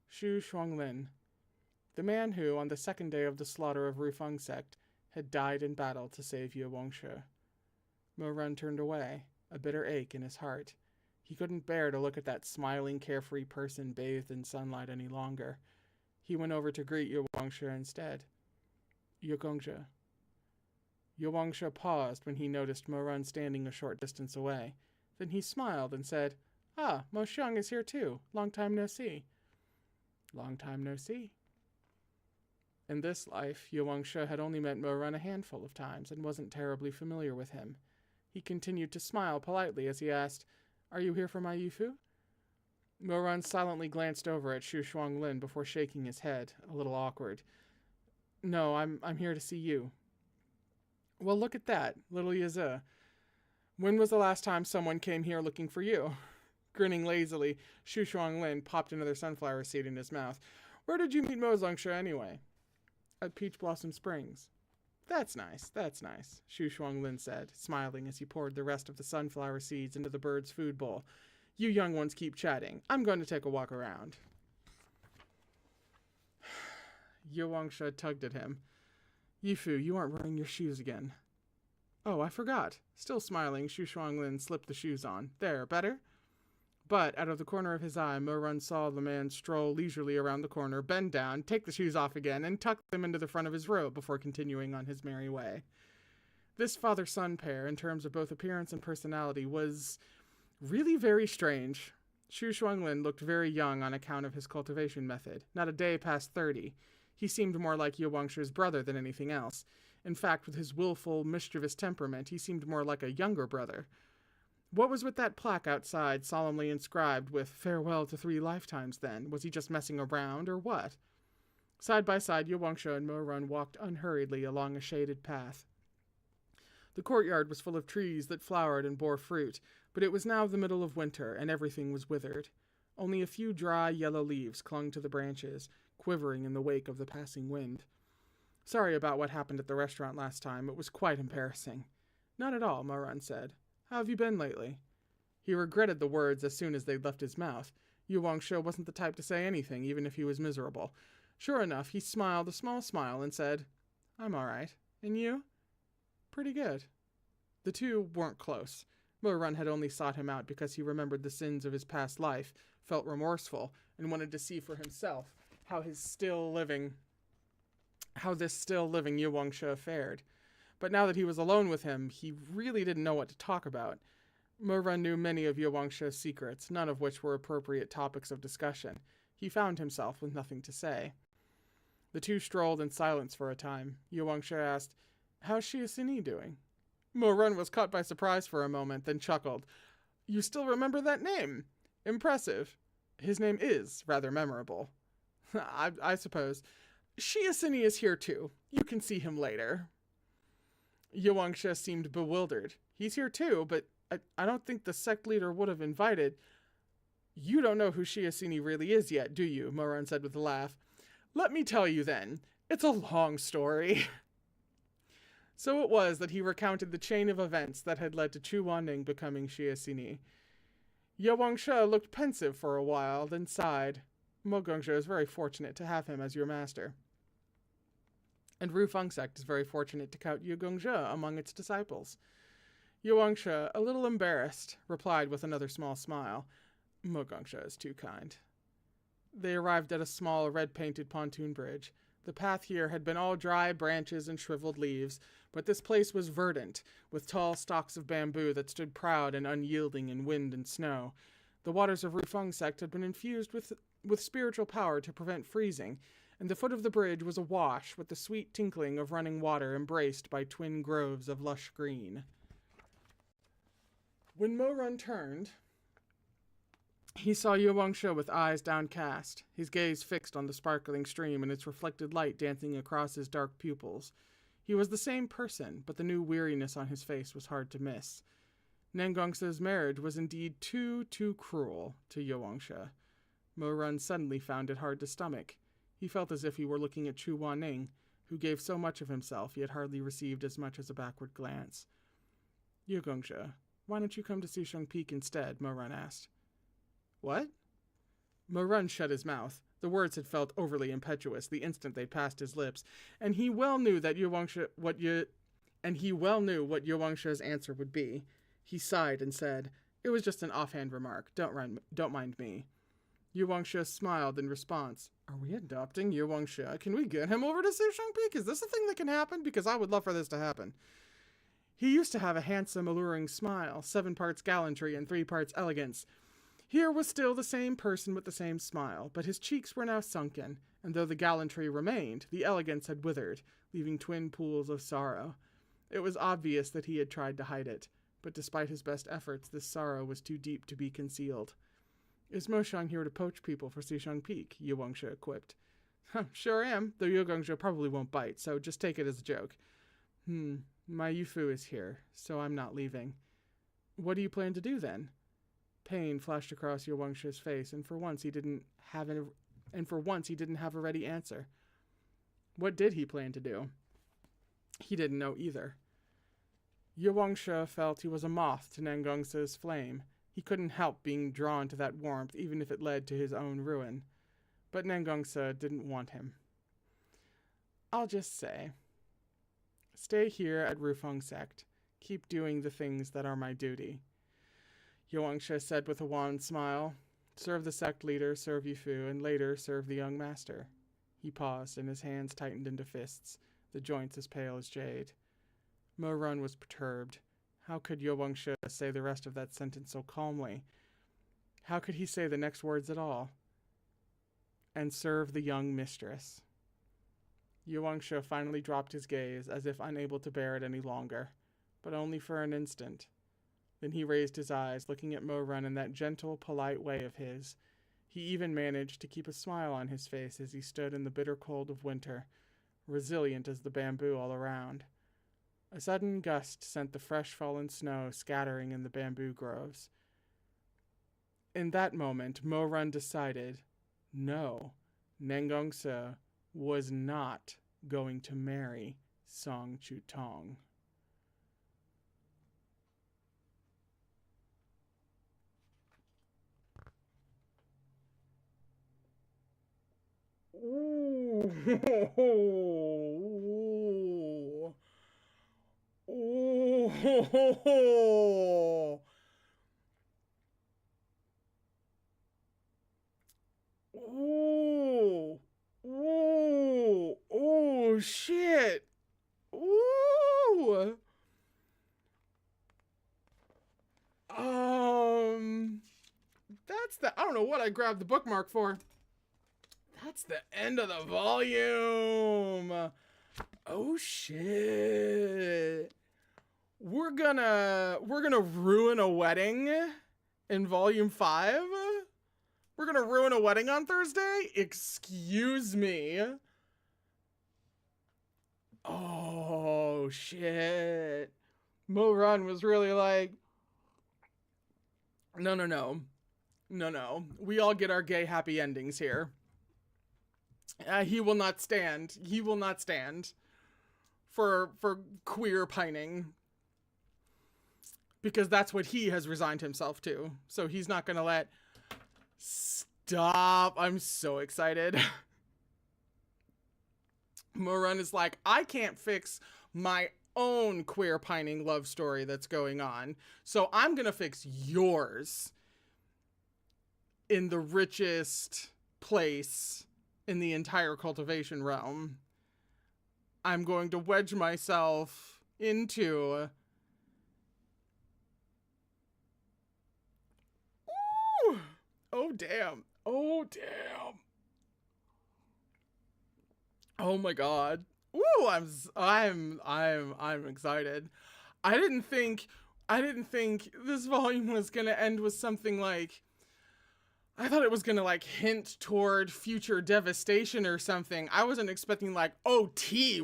Shu Shuanglin, the man who, on the second day of the slaughter of Rufong sect, had died in battle to save Yuewangshe. Mo Run turned away, a bitter ache in his heart. He couldn't bear to look at that smiling, carefree person bathed in sunlight any longer. He went over to greet Yuewangshe instead. Yuewangshe. Yuewangshe paused when he noticed Mo Run standing a short distance away. Then he smiled and said, "Ah, Mo Xiang is here too. Long time no see." Long time no see. In this life, Yuewangshe had only met Mo Run a handful of times and wasn't terribly familiar with him. He continued to smile politely as he asked, "Are you here for my Yifu?" Mo Run silently glanced over at Shu Shuanglin before shaking his head, a little awkward. "No, I'm here to see you." "Well, look at that, little Yaze. When was the last time someone came here looking for you?" Grinning lazily, Shu Shuanglin popped another sunflower seed in his mouth. "Where did you meet Mo Xiangshe anyway?" "At Peach Blossom Springs." That's nice, Shu Shuanglin said, smiling as he poured the rest of the sunflower seeds into the bird's food bowl. "You young ones keep chatting. I'm going to take a walk around." Yuewangshe tugged at him. "Yifu, you aren't wearing your shoes again." "Oh, I forgot." Still smiling, Shu Shuanglin slipped the shoes on. "There, better?" But, out of the corner of his eye, Mo Run saw the man stroll leisurely around the corner, bend down, take the shoes off again, and tuck them into the front of his robe before continuing on his merry way. This father-son pair, in terms of both appearance and personality, was really very strange. Shu Shuanglin looked very young on account of his cultivation method, not a day past 30. He seemed more like Yuewangshe's brother than anything else. In fact, with his willful, mischievous temperament, he seemed more like a younger brother. What was with that plaque outside, solemnly inscribed with "Farewell to 3 lifetimes," then? Was he just messing around, or what? Side by side, Yawangsha and Mo-Run walked unhurriedly along a shaded path. The courtyard was full of trees that flowered and bore fruit, but it was now the middle of winter, and everything was withered. Only a few dry, yellow leaves clung to the branches, quivering in the wake of the passing wind. Sorry about what happened at the restaurant last time. It was quite embarrassing. Not at all, Mo-Run said. How have you been lately? He regretted the words as soon as they'd left his mouth. Yawangsha wasn't the type to say anything, even if he was miserable. Sure enough, he smiled a small smile and said, I'm all right. And you? Pretty good. The two weren't close. Mo-Run had only sought him out because he remembered the sins of his past life, felt remorseful, and wanted to see for himself how this still living Yawangsha fared. But now that he was alone with him, he really didn't know what to talk about. Mo-Run knew many of Yawangsha's secrets, none of which were appropriate topics of discussion. He found himself with nothing to say. The two strolled in silence for a time. Yawangsha asked, How's Shiasini doing? Mo-Run was caught by surprise for a moment, then chuckled. You still remember that name? Impressive. His name is rather memorable. I suppose. Shiasini is here too. You can see him later. Yawangsha seemed bewildered. He's here too, but I don't think the sect leader would have invited. You don't know who Shiasini really is yet, do you? Mo-Run said with a laugh. Let me tell you then. It's a long story. So it was that he recounted the chain of events that had led to Chu Wanning becoming Shiasini. Yawangsha looked pensive for a while, then sighed. Mogongsha is very fortunate to have him as your master. And Rufong sect is very fortunate to count Yagongsha among its disciples. Yawangsha, a little embarrassed, replied with another small smile. Mogongsha is too kind. They arrived at a small red-painted pontoon bridge. The path here had been all dry branches and shriveled leaves, but this place was verdant, with tall stalks of bamboo that stood proud and unyielding in wind and snow. The waters of Rufong sect had been infused with spiritual power to prevent freezing, and the foot of the bridge was awash with the sweet tinkling of running water embraced by twin groves of lush green. When Mo-Run turned, he saw Yawangsha with eyes downcast, his gaze fixed on the sparkling stream and its reflected light dancing across his dark pupils. He was the same person, but the new weariness on his face was hard to miss. Nangongsa's marriage was indeed too cruel to Yawangsha. Mo-Run suddenly found it hard to stomach. He felt as if he were looking at Chu Wanning, who gave so much of himself yet hardly received as much as a backward glance. Yagongsha, why don't you come to Sishong Peak instead? Mo-Run asked. What? Mo-Run shut his mouth. The words had felt overly impetuous the instant they passed his lips, and he well knew what Yawangsha's answer would be. He sighed and said, It was just an offhand remark. Don't mind me. Yawangsha smiled in response. Are we adopting Yawangsha? Can we get him over to Sishong Peak? Is this a thing that can happen? Because I would love for this to happen. He used to have a handsome, alluring smile, 7 parts gallantry and 3 parts elegance. Here was still the same person with the same smile, but his cheeks were now sunken, and though the gallantry remained, the elegance had withered, leaving twin pools of sorrow. It was obvious that he had tried to hide it, but despite his best efforts, this sorrow was too deep to be concealed. Is Mo-Shang here to poach people for Sishong Peak? Yawangsha quipped. Sure am, though Yagongsha probably won't bite, so just take it as a joke. My Yufu is here, so I'm not leaving. What do you plan to do then? Pain flashed across Yawangsha's face, and for once he didn't have a ready answer. What did he plan to do? He didn't know either. Yawangsha felt he was a moth to Nangongsa's flame. He couldn't help being drawn to that warmth, even if it led to his own ruin. But Nangongsa didn't want him. I'll just say, stay here at Rufong sect. Keep doing the things that are my duty. Yawangsha said with a wan smile. Serve the sect leader, serve Yufu, and later serve the young master. He paused, and his hands tightened into fists, the joints as pale as jade. Mo-Run was perturbed. How could Yawangsha say the rest of that sentence so calmly? How could he say the next words at all? And serve the young mistress. Yawangsha finally dropped his gaze, as if unable to bear it any longer, but only for an instant. Then he raised his eyes, looking at Mo-Run in that gentle, polite way of his. He even managed to keep a smile on his face as he stood in the bitter cold of winter, resilient as the bamboo all around. A sudden gust sent the fresh fallen snow scattering in the bamboo groves. In that moment, Mo Run decided, no, Nengongse was not going to marry Song Chu Tong. Ooh. Ooh. Ooh. Ooh. Oh, shit. Ooh. That's the, I don't know what I grabbed the bookmark for. That's the end of the volume. Oh shit. We're gonna ruin a wedding in volume 5. We're gonna ruin a wedding on Thursday? Excuse me. Oh shit. Mo Run was really like, no. We all get our gay happy endings here. He will not stand. He will not stand for queer pining. Because that's what he has resigned himself to. So he's not going to let... Stop. I'm so excited. Mo Run is like, I can't fix my own queer pining love story that's going on. So I'm going to fix yours in the richest place in the entire cultivation realm. I'm going to wedge myself into... Ooh! Oh, damn. Oh, damn. Oh my god. Ooh, I'm excited. I didn't think this volume was gonna end with something like... I thought it was gonna like hint toward future devastation or something. I wasn't expecting like, oh,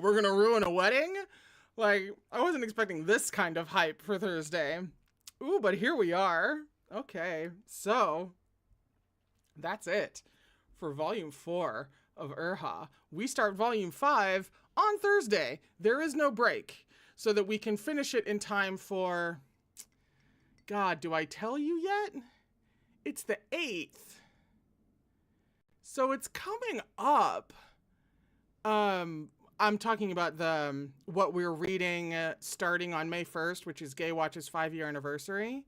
we're gonna ruin a wedding? Like, I wasn't expecting this kind of hype for Thursday. Ooh, but here we are. Okay, so that's it for volume 4 of Erha. We start volume 5 on Thursday. There is no break, so that we can finish it in time for... God, do I tell you yet? It's the 8th. So it's coming up. I'm talking about the what we're reading starting on May 1st, which is Gaywatch's 5-year anniversary.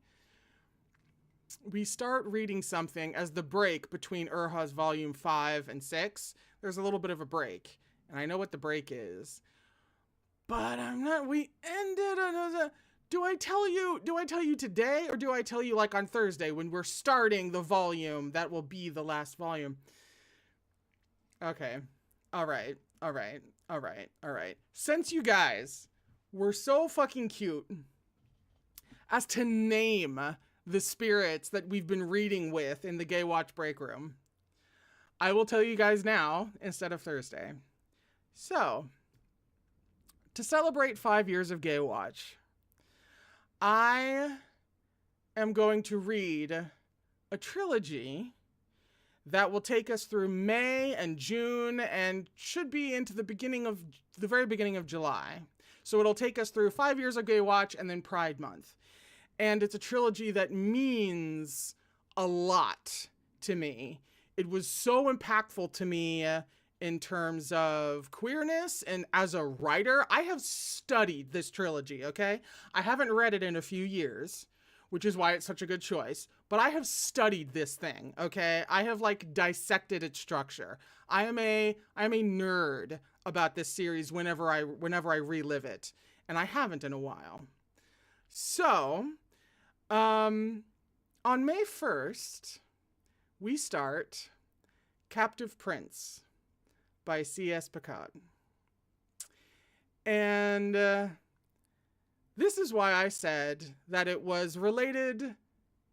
We start reading something as the break between Erha's volume 5 and 6. There's a little bit of a break, and I know what the break is. But I'm not... We ended... Do I tell you today, or do I tell you like on Thursday when we're starting the volume that will be the last volume? Okay. All right. Since you guys were so fucking cute as to name the spirits that we've been reading with in the Gaywatch break room, I will tell you guys now instead of Thursday. So, to celebrate 5 years of Gaywatch, I am going to read a trilogy that will take us through May and June and should be into the very beginning of July. So it'll take us through 5 years of Gaywatch and then Pride Month. And it's a trilogy that means a lot to me. It was so impactful to me in terms of queerness, and as a writer, I have studied this trilogy, okay? I haven't read it in a few years, which is why it's such a good choice, but I have studied this thing, okay? I have like dissected its structure. I am a nerd about this series whenever I relive it, and I haven't in a while. So, on May 1st, we start Captive Prince by C.S. Picard. And this is why I said that it was related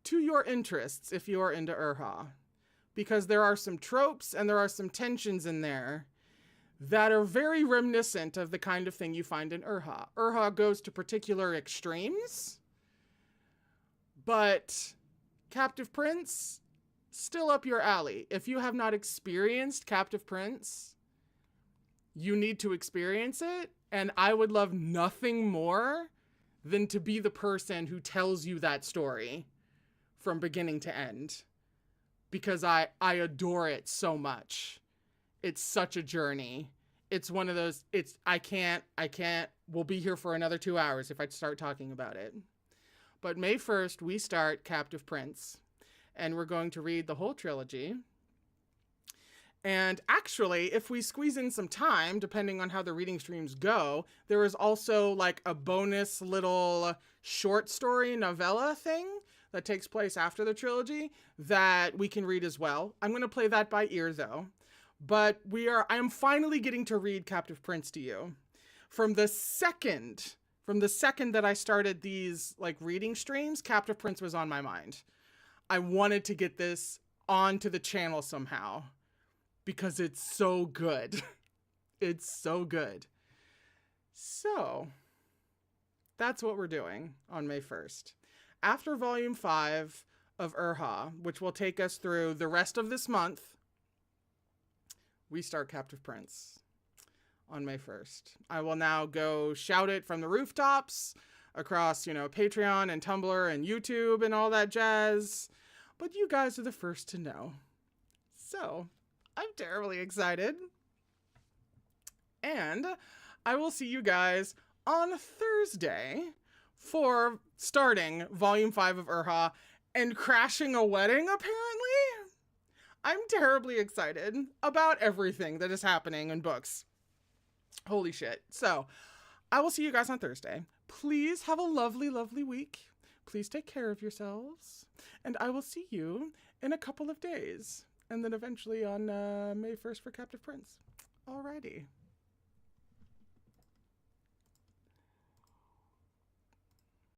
to your interests if you are into Erha. because there are some tropes and there are some tensions in there that are very reminiscent of the kind of thing you find in Erha. Erha goes to particular extremes, but Captive Prince, still up your alley. If you have not experienced Captive Prince, you need to experience it, and I would love nothing more than to be the person who tells you that story from beginning to end, because I adore it so much. It's such a journey. It's one of those, I can't, we'll be here for another 2 hours if I start talking about it. But May 1st, we start Captive Prince, and we're going to read the whole trilogy. And actually, if we squeeze in some time, depending on how the reading streams go, there is also like a bonus little short story novella thing that takes place after the trilogy that we can read as well. I'm going to play that by ear though. But I am finally getting to read Captive Prince to you. From the second that I started these like reading streams, Captive Prince was on my mind. I wanted to get this onto the channel somehow because it's so good. It's so good. So that's what we're doing on May 1st. After Volume 5 of Erha, which will take us through the rest of this month, we start Captive Prince on May 1st. I will now go shout it from the rooftops across, Patreon and Tumblr and YouTube and all that jazz. But you guys are the first to know. So, I'm terribly excited. And I will see you guys on Thursday for starting Volume 5 of Erha and crashing a wedding, apparently. I'm terribly excited about everything that is happening in books. Holy shit. So, I will see you guys on Thursday. Please have a lovely, lovely week. Please take care of yourselves. And I will see you in a couple of days. And then eventually on May 1st for Captive Prince. Alrighty.